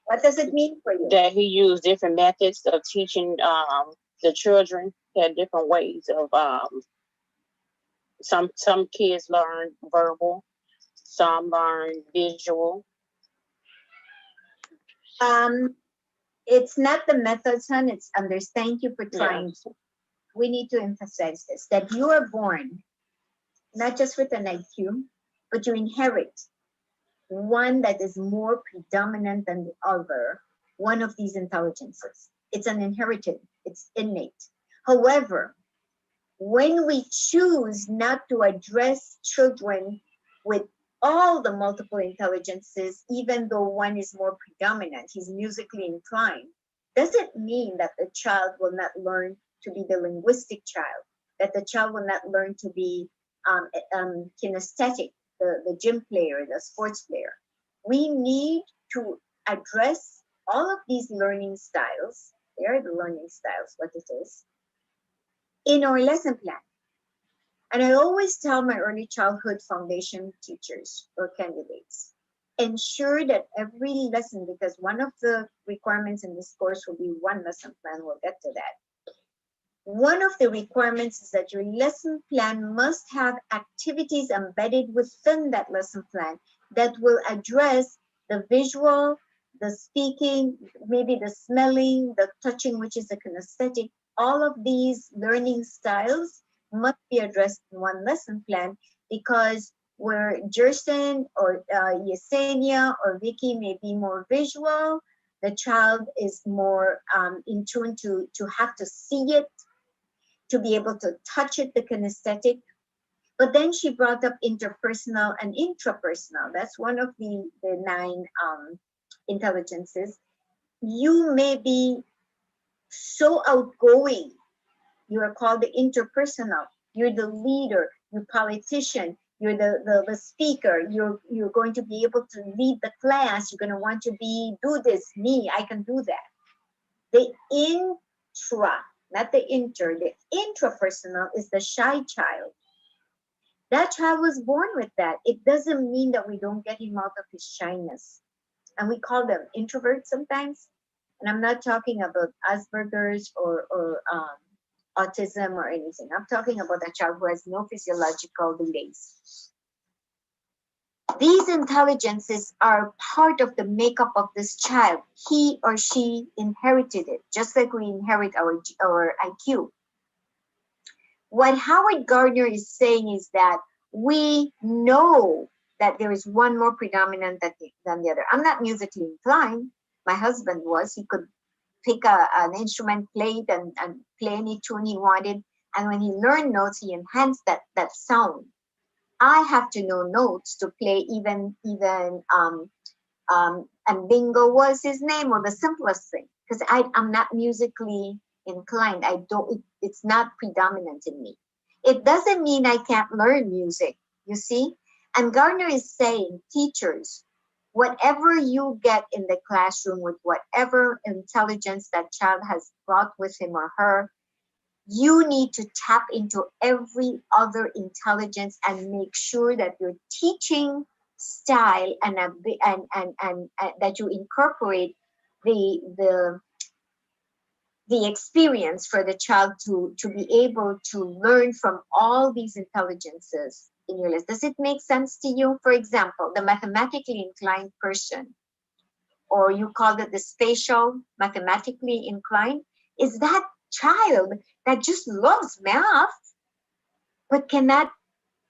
What does it mean for you? That he used different methods of teaching the children. He had different ways of Some kids learn verbal, some learn visual. It's not the method, son. It's understand. Thank you for trying. Yeah. We need to emphasize this, that you are born not just with an IQ, but you inherit one that is more predominant than the other, one of these intelligences. It's an inherited, it's innate. However, when we choose not to address children with all the multiple intelligences, even though one is more predominant, he's musically inclined, doesn't mean that the child will not learn to be the linguistic child, that the child will not learn to be kinesthetic, the gym player, the sports player. We need to address all of these learning styles, they are the learning styles, what it is, in our lesson plan. And I always tell my early childhood foundation teachers or candidates, ensure that every lesson, because one of the requirements in this course will be one lesson plan, we'll get to that. One of the requirements is that your lesson plan must have activities embedded within that lesson plan that will address the visual, the speaking, maybe the smelling, the touching, which is the kinesthetic. All of these learning styles must be addressed in one lesson plan, because where Jerson or Yesenia or Vicky may be more visual, the child is more in tune to have to see it, to be able to touch it, the kinesthetic. But then she brought up interpersonal and intrapersonal. That's one of the 9 intelligences. You may be so outgoing. You are called the interpersonal. You're the leader, you're politician, you're the speaker, you're going to be able to lead the class, you're going to want to do this, me, I can do that. The intra, not the inter, the intrapersonal is the shy child. That child was born with that. It doesn't mean that we don't get him out of his shyness. And we call them introverts sometimes. And I'm not talking about Asperger's or autism or anything. I'm talking about a child who has no physiological delays. These intelligences are part of the makeup of this child. He or she inherited it, just like we inherit our IQ. What Howard Gardner is saying is that we know that there is one more predominant than the other. I'm not musically inclined. My husband was. He could pick an instrument, play it, and play any tune he wanted. And when he learned notes, he enhanced that sound. I have to know notes to play even and bingo was his name, or the simplest thing, because I'm not musically inclined. It's not predominant in me. It doesn't mean I can't learn music, you see? And Garner is saying, teachers, whatever you get in the classroom with whatever intelligence that child has brought with him or her, you need to tap into every other intelligence and make sure that your teaching style and that you incorporate the experience for the child to be able to learn from all these intelligences in your list. Does it make sense to you? For example, the mathematically inclined person, or you call it the spatial mathematically inclined, is that child that just loves math but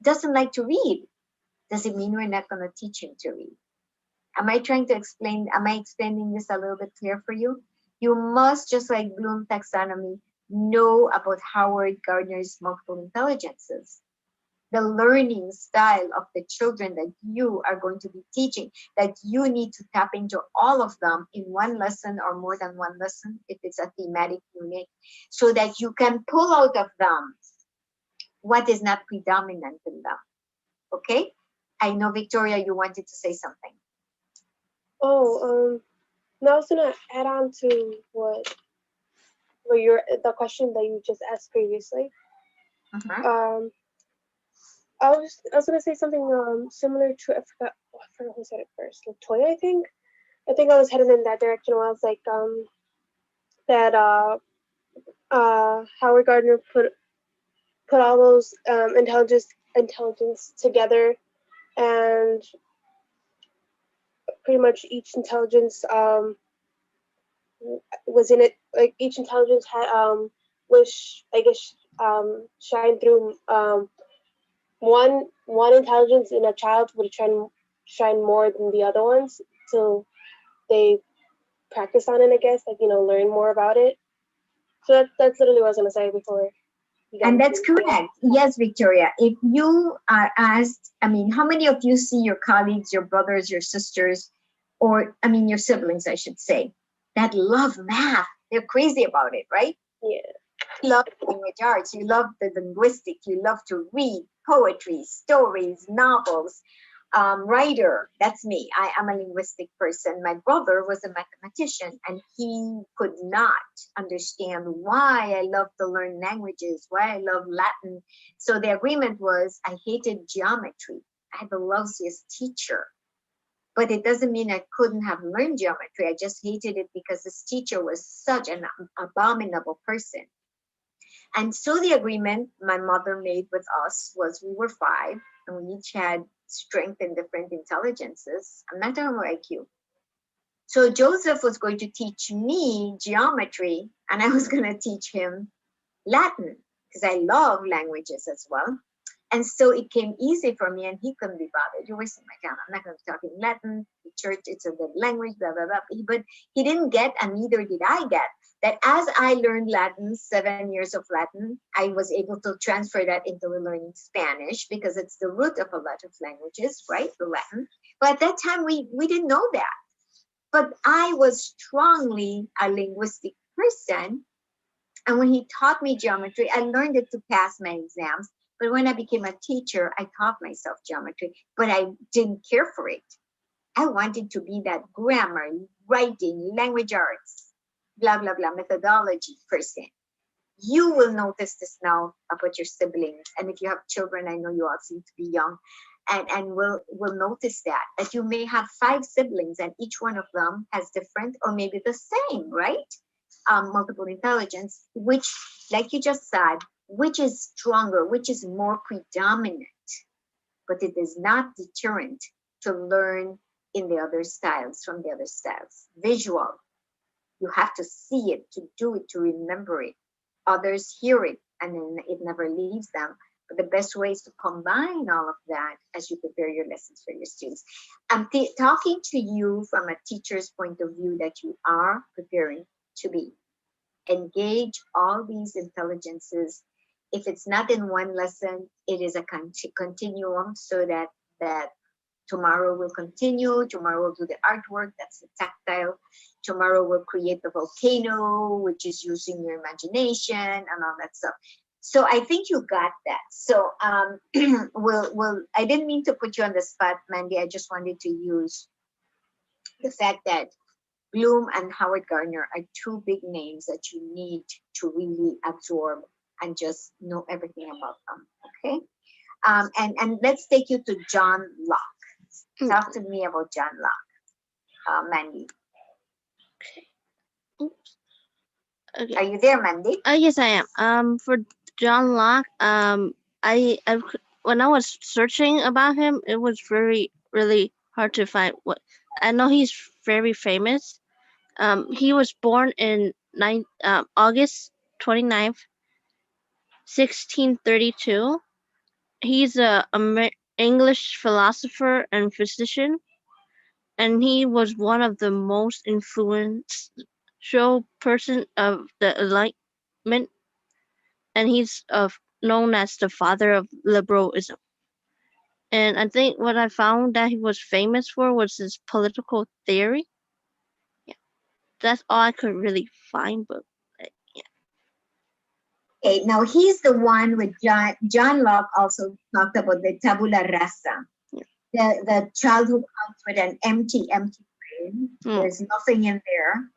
doesn't like to read. Does it mean we're not going to teach him to read? Am I explaining this a little bit clear for you? You must, just like Bloom taxonomy, know about Howard Gardner's multiple intelligences, the learning style of the children that you are going to be teaching, that you need to tap into all of them in one lesson or more than one lesson, if it's a thematic unit, so that you can pull out of them what is not predominant in them. Okay? I know, Victoria, you wanted to say something. Oh, now I was gonna add on to the question that you just asked previously. Uh-huh. I was gonna say something similar to I forgot who said it first. Latoya, I think. I think I was headed in that direction where I was like that Howard Gardner put all those intelligence together, and pretty much each intelligence was in it. Like each intelligence had which I guess shine through one intelligence in a child would shine more than the other ones, so they practice on it, I guess, like, learn more about it. So that's literally what I was gonna say before. And that's correct. Yes, Victoria. If you are asked, I mean, how many of you see your colleagues, your brothers, your sisters, or I mean, your siblings, I should say, that love math? They're crazy about it, right? Yeah. You love language arts. You love the linguistic. You love to read poetry, stories, novels. Writer, that's me. I am a linguistic person. My brother was a mathematician, and he could not understand why I love to learn languages, why I love Latin. So the agreement was I hated geometry. I had the lousiest teacher. But it doesn't mean I couldn't have learned geometry. I just hated it because this teacher was such an abominable person. And so the agreement my mother made with us was we were 5, and we each had strength in different intelligences. I'm not talking about IQ. So Joseph was going to teach me geometry, and I was going to teach him Latin, because I love languages as well. And so it came easy for me, and he couldn't be bothered. You're wasting my time. I'm not going to be talking Latin. The church, it's a good language, blah, blah, blah. But he didn't get, and neither did I get, that as I learned Latin, 7 years of Latin, I was able to transfer that into learning Spanish, because it's the root of a lot of languages, right? The Latin. But at that time, we didn't know that. But I was strongly a linguistic person. And when he taught me geometry, I learned it to pass my exams. But when I became a teacher, I taught myself geometry, but I didn't care for it. I wanted to be that grammar, writing, language arts, blah, blah, blah, methodology person. You will notice this now about your siblings. And if you have children, I know you all seem to be young, and will notice that you may have 5 siblings, and each one of them has different or maybe the same, right? Multiple intelligence, which, like you just said, which is stronger, which is more predominant, but it is not deterrent to learn in the other styles, from the other styles. Visual, you have to see it, to do it, to remember it. Others hear it, and then it never leaves them. But the best way is to combine all of that as you prepare your lessons for your students. I'm talking to you from a teacher's point of view that you are preparing to be. Engage all these intelligences. If it's not in one lesson, it is a continuum, so that tomorrow we'll continue. Tomorrow we'll do the artwork, that's the tactile. Tomorrow we'll create the volcano, which is using your imagination and all that stuff. So I think you got that. So we'll I didn't mean to put you on the spot, Mandy. I just wanted to use the fact that Bloom and Howard Garner are 2 big names that you need to really absorb and just know everything about them, okay? And let's take you to John Locke. Talk to me about John Locke, Mandy. Okay. Are you there, Mandy? Yes, I am. For John Locke, I when I was searching about him, it was really hard to find what. I know he's very famous. He was born in August 29th, 1632. He's a English philosopher and physician, and he was one of the most influential person of the Enlightenment, and he's known as the father of liberalism. And I think what I found that he was famous for was his political theory. Yeah, that's all I could really find, but Okay, now he's the one with John Locke also talked about the tabula rasa. The child who comes with an empty brain. There's nothing in there,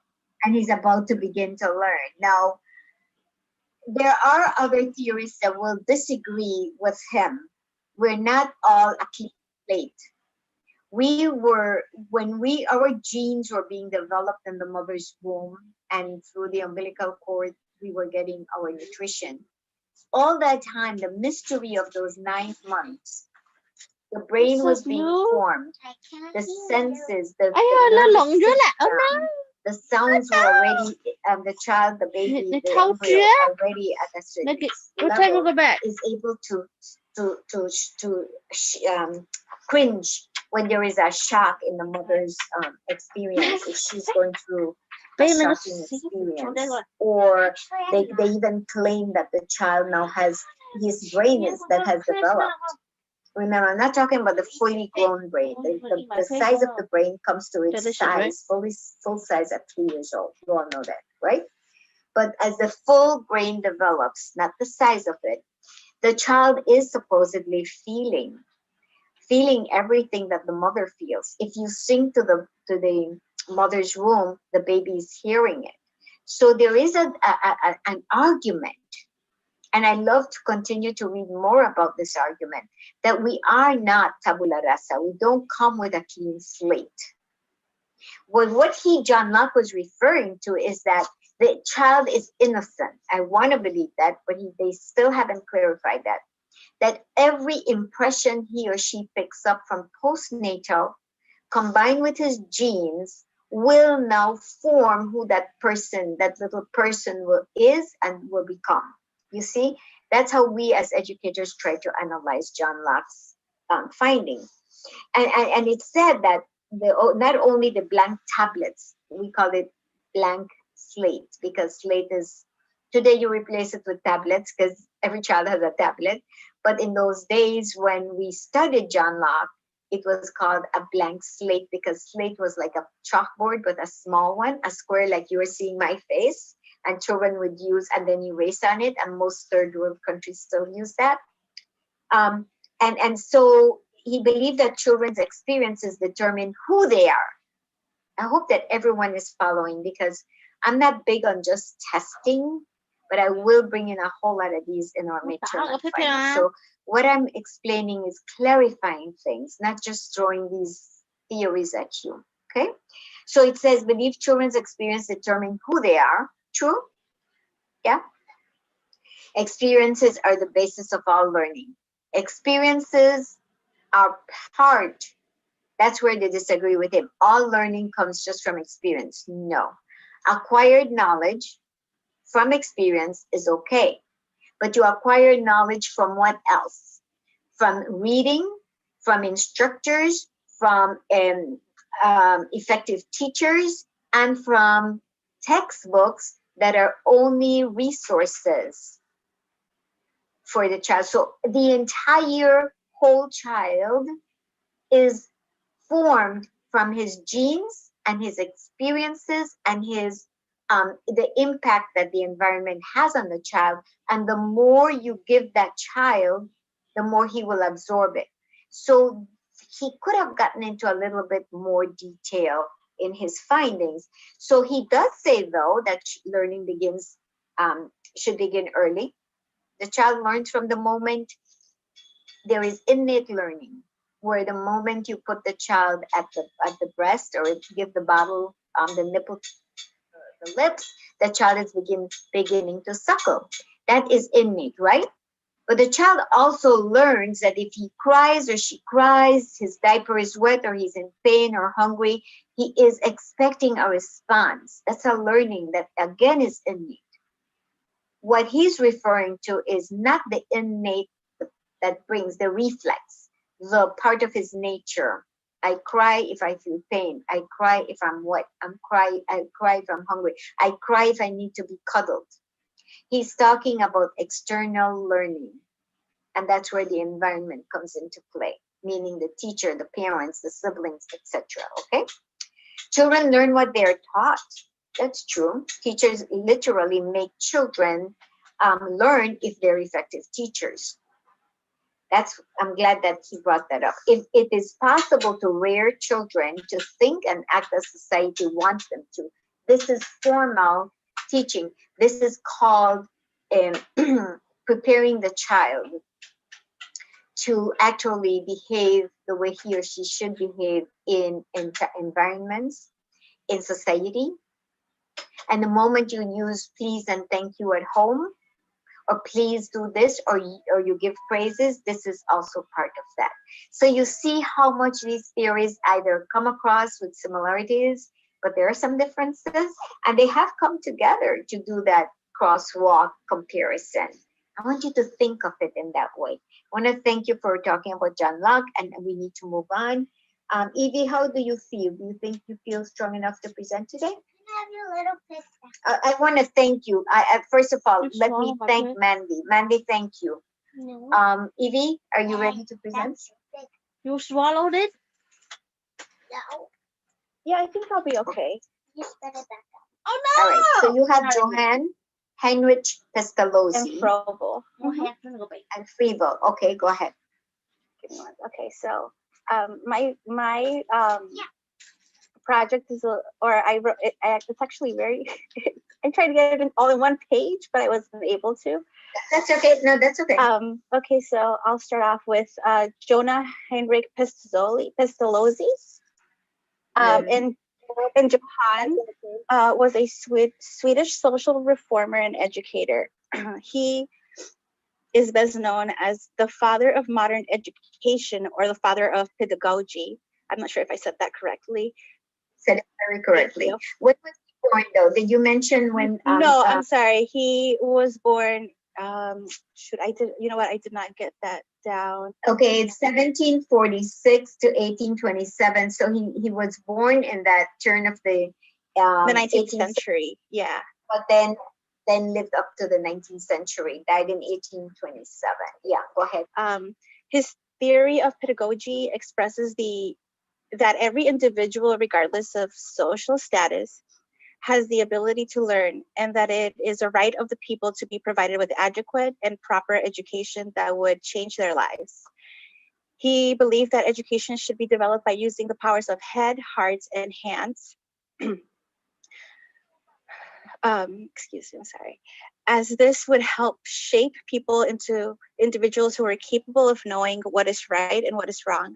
and he's about to begin to learn. Now, there are other theories that will disagree with him. We're not all a clean slate. Our genes were being developed in the mother's womb, and through the umbilical cord, we were getting our nutrition. all that time, the mystery of those 9 months, the brain was being formed, the senses, the nervous system, the sounds were already, the child, the baby, the embryo already at a certain level is able to cringe when there is a shock in the mother's experience, if she's going through a shocking experience, or they even claim that the child now has, his brain is that has developed. Remember, I'm not talking about the fully grown brain. The size of the brain comes to its size, full size at 3 years old. You all know that, right? But as the full brain develops, not the size of it, the child is supposedly feeling everything that the mother feels. If you sing to the mother's womb, the baby is hearing it. So there is an argument. And I love to continue to read more about this argument, that we are not tabula rasa. We don't come with a clean slate. Well, what John Locke was referring to is that the child is innocent. I want to believe that, but they still haven't clarified that. That every impression he or she picks up from postnatal, combined with his genes, will now form who that person, that little person is and will become. You see, that's how we as educators try to analyze John Locke's findings. And it said that not only the blank tablets, we call it blank slate, because slate is, today you replace it with tablets because every child has a tablet. But in those days when we studied John Locke, it was called a blank slate, because slate was like a chalkboard, but a small one, a square like you were seeing my face. And children would use and then erase on it, and most third world countries still use that. And so he believed that children's experiences determine who they are. I hope that everyone is following, because I'm not big on just testing, but I will bring in a whole lot of these in our midterm. So what I'm explaining is clarifying things, not just throwing these theories at you. Okay, so it says believe children's experience determine who they are. True? Yeah. Experiences are the basis of all learning. Experiences are part. That's where they disagree with him. All learning comes just from experience. No. Acquired knowledge from experience is okay. But you acquire knowledge from what else? From reading, from instructors, from effective teachers, and from textbooks that are only resources for the child. So the entire whole child is formed from his genes and his experiences and his the impact that the environment has on the child. And the more you give that child, the more he will absorb it. So he could have gotten into a little bit more detail in his findings. So he does say, though, that learning should begin early. The child learns from the moment there is innate learning, where the moment you put the child at the breast, or give the bottle the nipple, the lips, the child is beginning to suckle. That is innate, right? But the child also learns that if he cries or she cries, his diaper is wet, or he's in pain or hungry, he is expecting a response. That's a learning that, again, is innate. What he's referring to is not the innate that brings the reflex, the part of his nature. I cry if I feel pain. I cry if I'm wet. I cry if I'm hungry. I cry if I need to be cuddled. He's talking about external learning. And that's where the environment comes into play, meaning the teacher, the parents, the siblings, etc. Okay? Children learn what they are taught. That's true. Teachers literally make children learn if they're effective teachers. I'm glad that he brought that up. If it is possible to rear children to think and act as society wants them to, this is formal teaching. This is called preparing the child to actually behave the way he or she should behave in environments, in society. And the moment you use please and thank you at home, or please do this, or you give praises, this is also part of that. So you see how much these theories either come across with similarities, but there are some differences, and they have come together to do that crosswalk comparison. I want you to think of it in that way. I want to thank you for talking about John Locke, and we need to move on. Evie, how do you feel? Do you think you feel strong enough to present today? Have your little pistol. I want to thank you. First of all, It's let me wrong, thank okay. Mandy. Mandy, thank you. No. Evie, are you ready to present? You swallowed it? No. Yeah, I think I'll be okay. Just put it back up. Oh All right. So you have Sorry. Johann, Heinrich, And Pistozzoli, Froebel. and Froebel. Okay, go ahead. Okay, so my project is I wrote it. It's actually very. I tried to get it all in one page, but I wasn't able to. That's okay. No, that's okay. Okay, so I'll start off with Jonah Heinrich Pistozzoli. And Johann was a Swedish social reformer and educator. He is best known as the father of modern education, or the father of pedagogy. I'm not sure if I said that correctly. Said it very correctly. Thank When was he born, though? Did you mention when? No, I'm sorry. He was born. You know what? I did not get that down. Okay, it's 1746 to 1827. So he was born in that turn of the The 19th 18th century. Yeah. but then lived up to the 19th century, died in 1827. Yeah, go ahead. His theory of pedagogy expresses that every individual, regardless of social status, has the ability to learn, and that it is a right of the people to be provided with adequate and proper education that would change their lives. He believed that education should be developed by using the powers of head, hearts, and hands. Excuse me, I'm sorry. As this would help shape people into individuals who are capable of knowing what is right and what is wrong,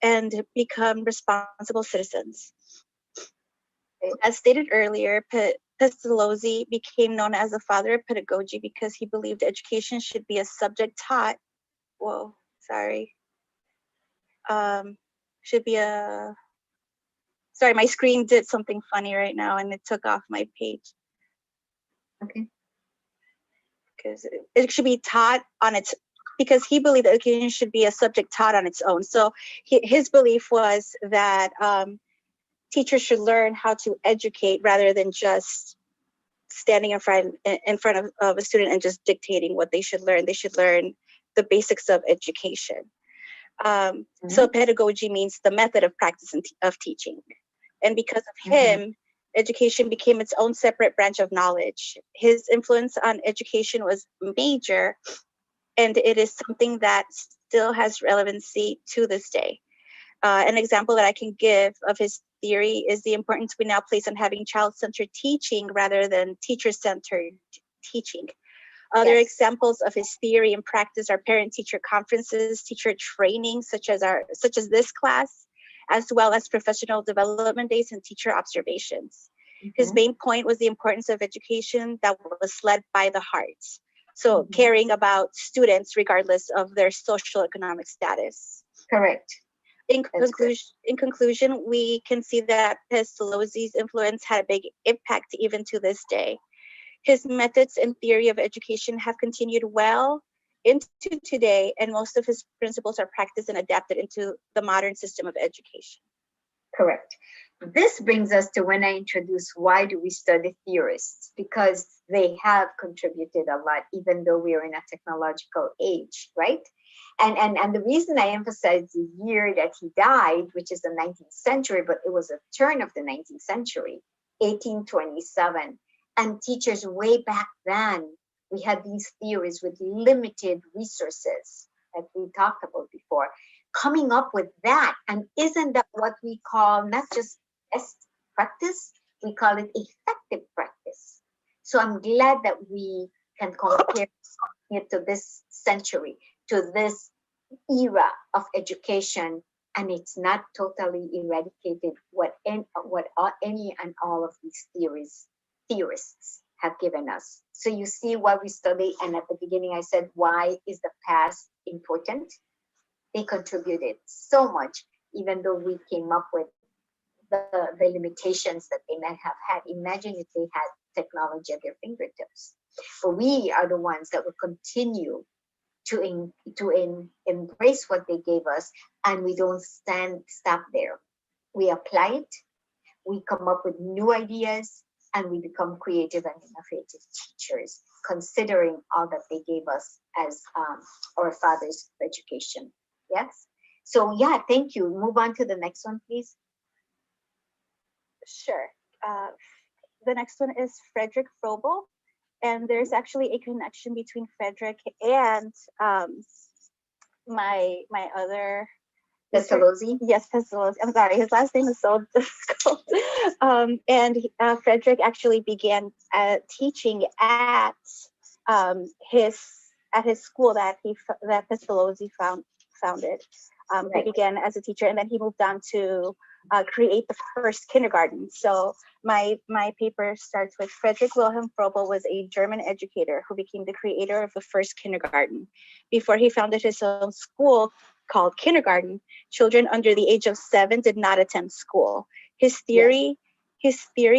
and become responsible citizens. As stated earlier, Pistozzoli became known as the father of pedagogy because he believed education should be a subject taught. Whoa, sorry. Should be a. Sorry, my screen did something funny right now and it took off my page. Okay. Because it should be taught on its. Because he believed that education should be a subject taught on its own. So his belief was that teachers should learn how to educate rather than just standing in front of a student and just dictating what they should learn. They should learn the basics of education. So pedagogy means the method of practice of teaching. And because of him, education became its own separate branch of knowledge. His influence on education was major, and it is something that still has relevancy to this day. An example that I can give of his theory is the importance we now place on having child-centered teaching rather than teacher-centered teaching. Other examples of his theory and practice are parent-teacher conferences, teacher training, such as this class, as well as professional development days and teacher observations. His main point was the importance of education that was led by the heart. So caring about students regardless of their social economic status. Correct. In conclusion, we can see that Pistozzoli's influence had a big impact even to this day. His methods and theory of education have continued well into today, and most of his principles are practiced and adapted into the modern system of education. Correct. This brings us to when I introduce why do we study theorists, because they have contributed a lot, even though we are in a technological age, right? And the reason I emphasize the year that he died, which is the 19th century, but it was a turn of the 19th century, 1827. And teachers way back then, we had these theories with limited resources that we talked about before, coming up with that. And isn't that what we call not just best practice, we call it effective practice. So I'm glad that we can compare it to this century, to this era of education, and it's not totally eradicated what any and all of these theorists have given us. So you see why we study, and at the beginning I said, why is the past important? They contributed so much, even though we came up with the limitations that they might have had. Imagine if they had technology at their fingertips. But we are the ones that will continue to embrace what they gave us, and we don't stop there. We apply it, we come up with new ideas, and we become creative and innovative teachers, considering all that they gave us as our fathers of education. Yes? So yeah, thank you. Move on to the next one, please. Sure. The next one is Frederick Froebel. And there's actually a connection between Frederick and my other Pistozzoli? Yes, Pistozzoli. I'm sorry, his last name is so difficult. And Frederick actually began teaching at his school that Pistozzoli founded. Right. He began as a teacher, and then he moved on to create the first kindergarten. So my paper starts with Frederick Wilhelm Froebel was a German educator who became the creator of the first kindergarten. Before he founded his own school called kindergarten, children under the age of 7 did not attend school. His theory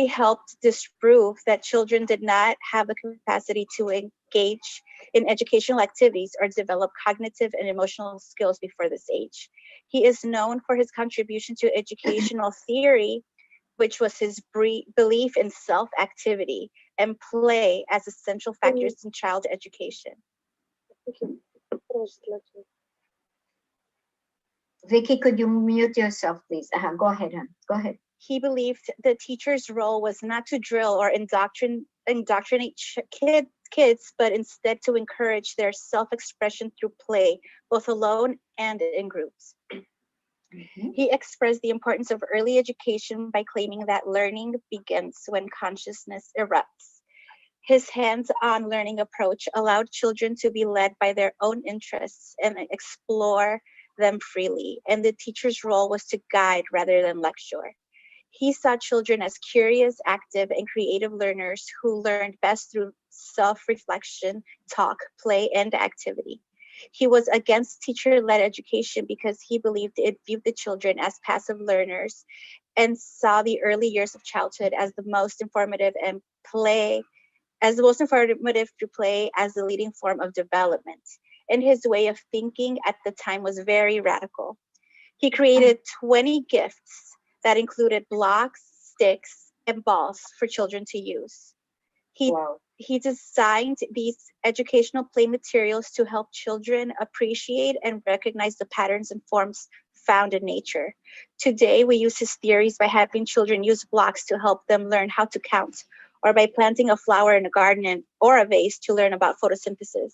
helped disprove that children did not have the capacity to engage in educational activities or develop cognitive and emotional skills before this age. He is known for his contribution to educational theory, which was his belief in self-activity and play as essential factors in child education. Vicky, could you mute yourself, please? Go ahead, hon. Go ahead. He believed the teacher's role was not to drill or indoctrinate kids, but instead to encourage their self-expression through play, both alone and in groups. Mm-hmm. He expressed the importance of early education by claiming that learning begins when consciousness erupts. His hands-on learning approach allowed children to be led by their own interests and explore them freely, and the teacher's role was to guide rather than lecture. He saw children as curious, active, and creative learners who learned best through self-reflection, talk, play, and activity. He was against teacher-led education because he believed it viewed the children as passive learners and saw the early years of childhood as the most informative through play as the leading form of development. And his way of thinking at the time was very radical. He created 20 gifts that included blocks, sticks, and balls for children to use. He designed these educational play materials to help children appreciate and recognize the patterns and forms found in nature. Today, we use his theories by having children use blocks to help them learn how to count, or by planting a flower in a garden or a vase to learn about photosynthesis.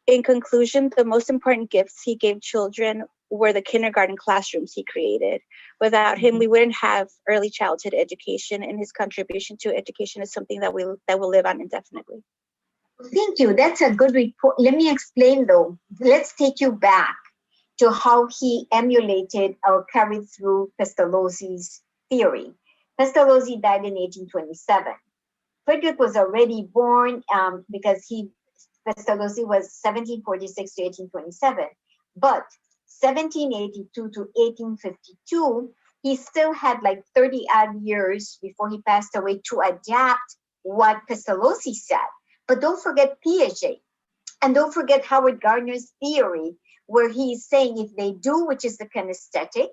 In conclusion, the most important gifts he gave children were the kindergarten classrooms he created. Without him, we wouldn't have early childhood education, and his contribution to education is something that will live on indefinitely. Thank you. That's a good report. Let me explain though. Let's take you back to how he emulated or carried through Pistozzoli's theory. Pistozzoli died in 1827. Frederick was already born because Pistozzoli was 1746 to 1827, but 1782 to 1852, he still had like 30 odd years before he passed away to adapt what Pistozzoli said. But don't forget Piaget, and don't forget Howard Gardner's theory, where he's saying if they do, which is the kinesthetic,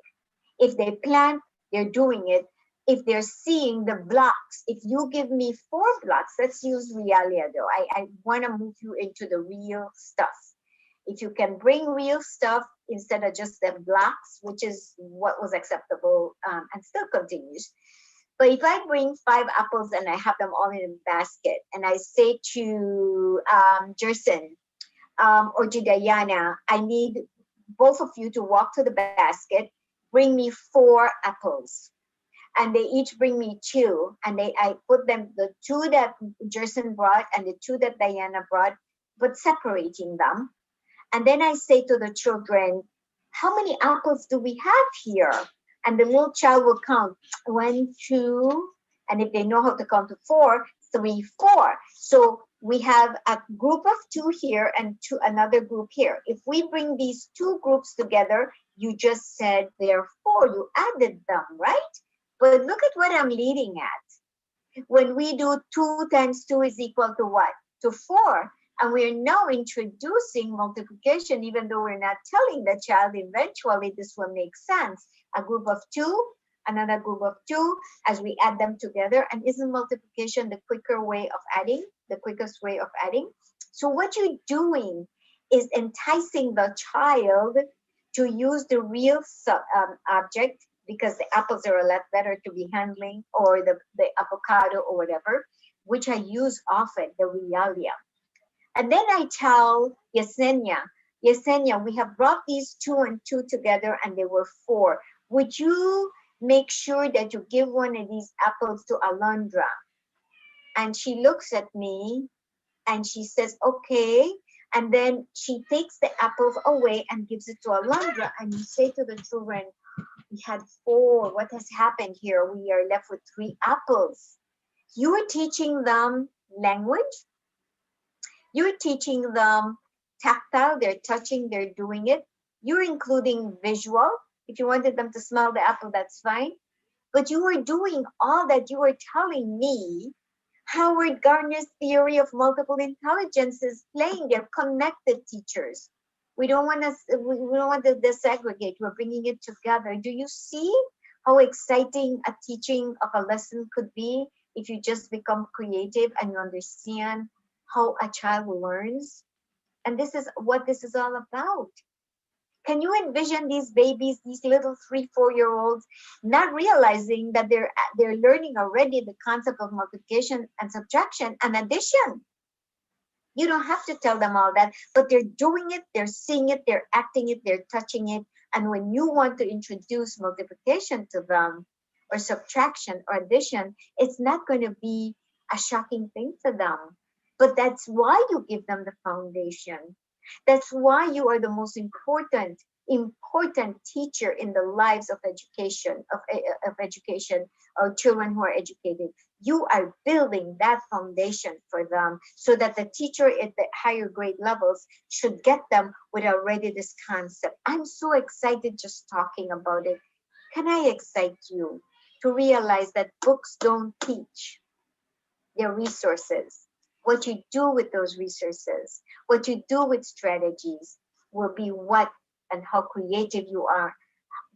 if they plan, they're doing it. If they're seeing the blocks, if you give me 4 blocks, let's use realia though. I want to move you into the real stuff. If you can bring real stuff instead of just the blocks, which is what was acceptable and still continues. But if I bring 5 apples and I have them all in a basket, and I say to Jerson or to Diana, I need both of you to walk to the basket, bring me 4 apples. And they each bring me 2, and I put them, the 2 that Jerson brought and the 2 that Diana brought, but separating them. And then I say to the children, how many apples do we have here? And the little child will count 1, 2, And if they know how to count to 4, 3, 4. So we have a group of 2 here and another group here. If we bring these 2 groups together, you just said therefore, you added them, right? But look at what I'm leading at. When we do 2 times 2 is equal to what? To 4. And we're now introducing multiplication, even though we're not telling the child eventually this will make sense. A group of 2, another group of 2, as we add them together. And isn't multiplication the quicker way of adding, the quickest way of adding? So what you're doing is enticing the child to use the real object, because the apples are a lot better to be handling, or the avocado or whatever, which I use often, the realia. And then I tell Yesenia, we have brought these 2 and 2 together and they were 4. Would you make sure that you give one of these apples to Alondra? And she looks at me and she says, okay. And then she takes the apples away and gives it to Alondra. And you say to the children, we had 4. What has happened here? We are left with 3 apples. You are teaching them language. You're teaching them tactile. They're touching, they're doing it. You're including visual. If you wanted them to smell the apple, that's fine. But you were doing all that. You were telling me Howard Gardner's theory of multiple intelligence is playing. They're connected teachers. We don't want to desegregate. We're bringing it together. Do you see how exciting a teaching of a lesson could be if you just become creative and you understand how a child learns? And this is what this is all about. Can you envision these babies, these little 3-4-year-olds, not realizing that they're learning already the concept of multiplication and subtraction and addition? You don't have to tell them all that, but they're doing it, they're seeing it, they're acting it, they're touching it. And when you want to introduce multiplication to them, or subtraction or addition, it's not going to be a shocking thing to them. But that's why you give them the foundation. That's why you are the most important teacher in the lives of education, or children who are educated. You are building that foundation for them so that the teacher at the higher grade levels should get them with already this concept. I'm so excited just talking about it. Can I excite you to realize that books don't teach? They're resources. What you do with those resources, what you do with strategies will be what and how creative you are,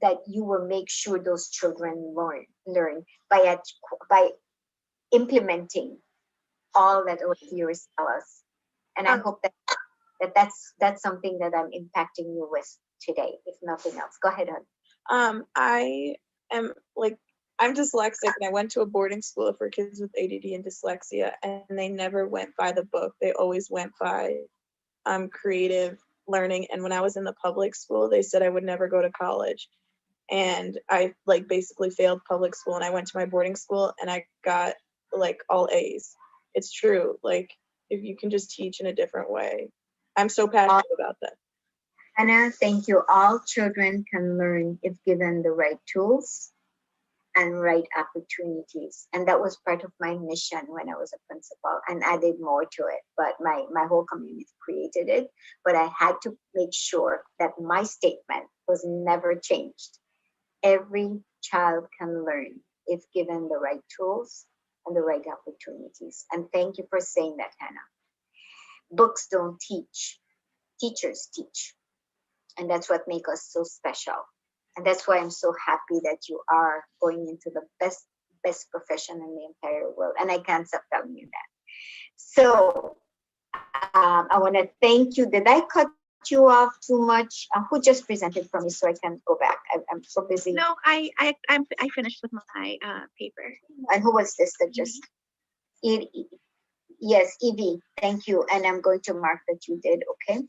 that you will make sure those children learn by implementing all that our theorists tell us. And I hope that's something that I'm impacting you with today, if nothing else. Go ahead, hon. I'm dyslexic, and I went to a boarding school for kids with ADD and dyslexia, and they never went by the book. They always went by creative learning. And when I was in the public school, they said I would never go to college. And I basically failed public school, and I went to my boarding school and I got all A's. It's true. If you can just teach in a different way. I'm so passionate about that. Anna, thank you. All children can learn if given the right tools and right opportunities. And that was part of my mission when I was a principal, and added more to it. But my whole community created it. But I had to make sure that my statement was never changed. Every child can learn if given the right tools and the right opportunities. And thank you for saying that, Hannah. Books don't teach, teachers teach. And that's what makes us so special. And that's why I'm so happy that you are going into the best profession in the entire world. And I can't stop telling you that. So I want to thank you. Did I cut you off too much? Who just presented for me so I can go back? I'm so busy. No, I finished with my paper. And who was this that just? Yes, Evie, thank you. And I'm going to mark that you did, okay?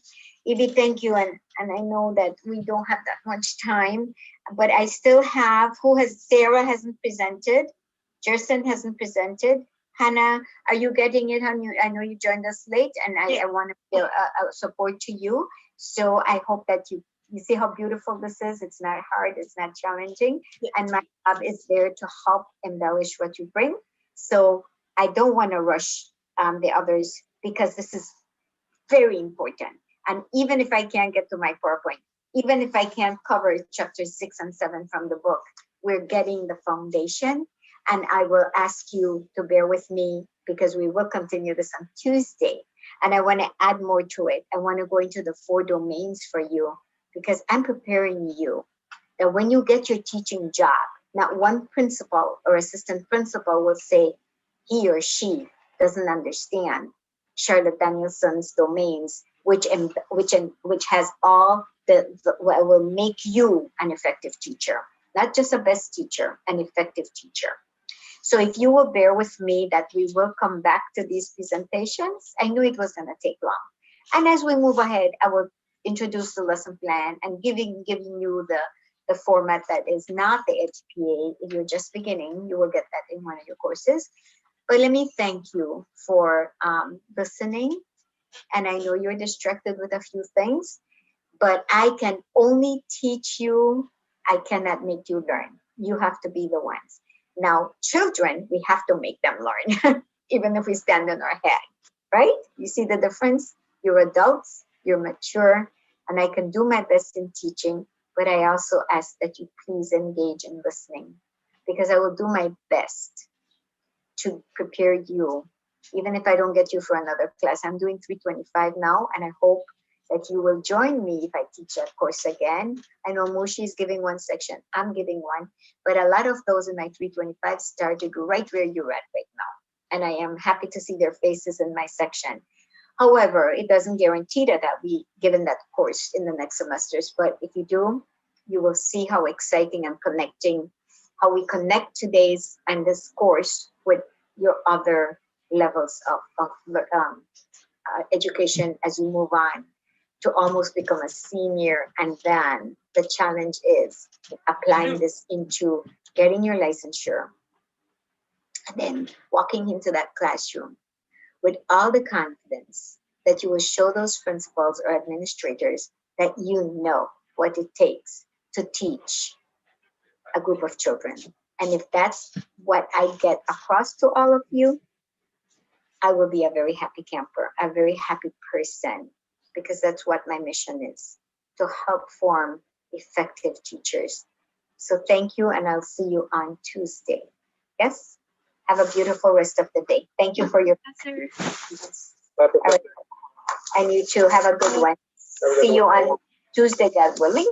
Evie, thank you. And I know that we don't have that much time, but I still have, Sarah hasn't presented. Jerson hasn't presented. Hannah, are you getting it? I know you joined us late, and I want to feel support to you. So I hope that you see how beautiful this is. It's not hard, it's not challenging. And my job is there to help embellish what you bring. So I don't want to rush the others because this is very important. And even if I can't get to my PowerPoint, even if I can't cover chapters 6 and 7 from the book, we're getting the foundation. And I will ask you to bear with me because we will continue this on Tuesday. And I want to add more to it. I want to go into the 4 domains for you because I'm preparing you that when you get your teaching job, not one principal or assistant principal will say he or she doesn't understand Charlotte Danielson's domains, which has all what will make you an effective teacher, not just a best teacher, an effective teacher. So if you will bear with me that we will come back to these presentations, I knew it was going to take long. And as we move ahead, I will introduce the lesson plan and giving you the format that is not the HPA. If you're just beginning, you will get that in one of your courses. But let me thank you for listening. And I know you're distracted with a few things, but I can only teach you. I cannot make you learn. You have to be the ones. Now, children, we have to make them learn, even if we stand on our head, right? You see the difference? You're adults, you're mature, and I can do my best in teaching, but I also ask that you please engage in listening because I will do my best to prepare you, even if I don't get you for another class. I'm doing 325 now, and I hope that you will join me if I teach that course again. I know Mushi is giving one section, I'm giving one, but a lot of those in my 325 started right where you're at right now. And I am happy to see their faces in my section. However, it doesn't guarantee that I'll be given that course in the next semesters, but if you do, you will see how exciting and connecting, how we connect today's and this course with your other levels of education as you move on to almost become a senior. And then the challenge is applying this into getting your licensure and then walking into that classroom with all the confidence that you will show those principals or administrators that you know what it takes to teach a group of children. And if that's what I get across to all of you, I will be a very happy camper, a very happy person, because that's what my mission is, to help form effective teachers. So thank you, and I'll see you on Tuesday. Yes? Have a beautiful rest of the day. Thank you for your patience. And you too, have a good one. See you on Tuesday, God willing.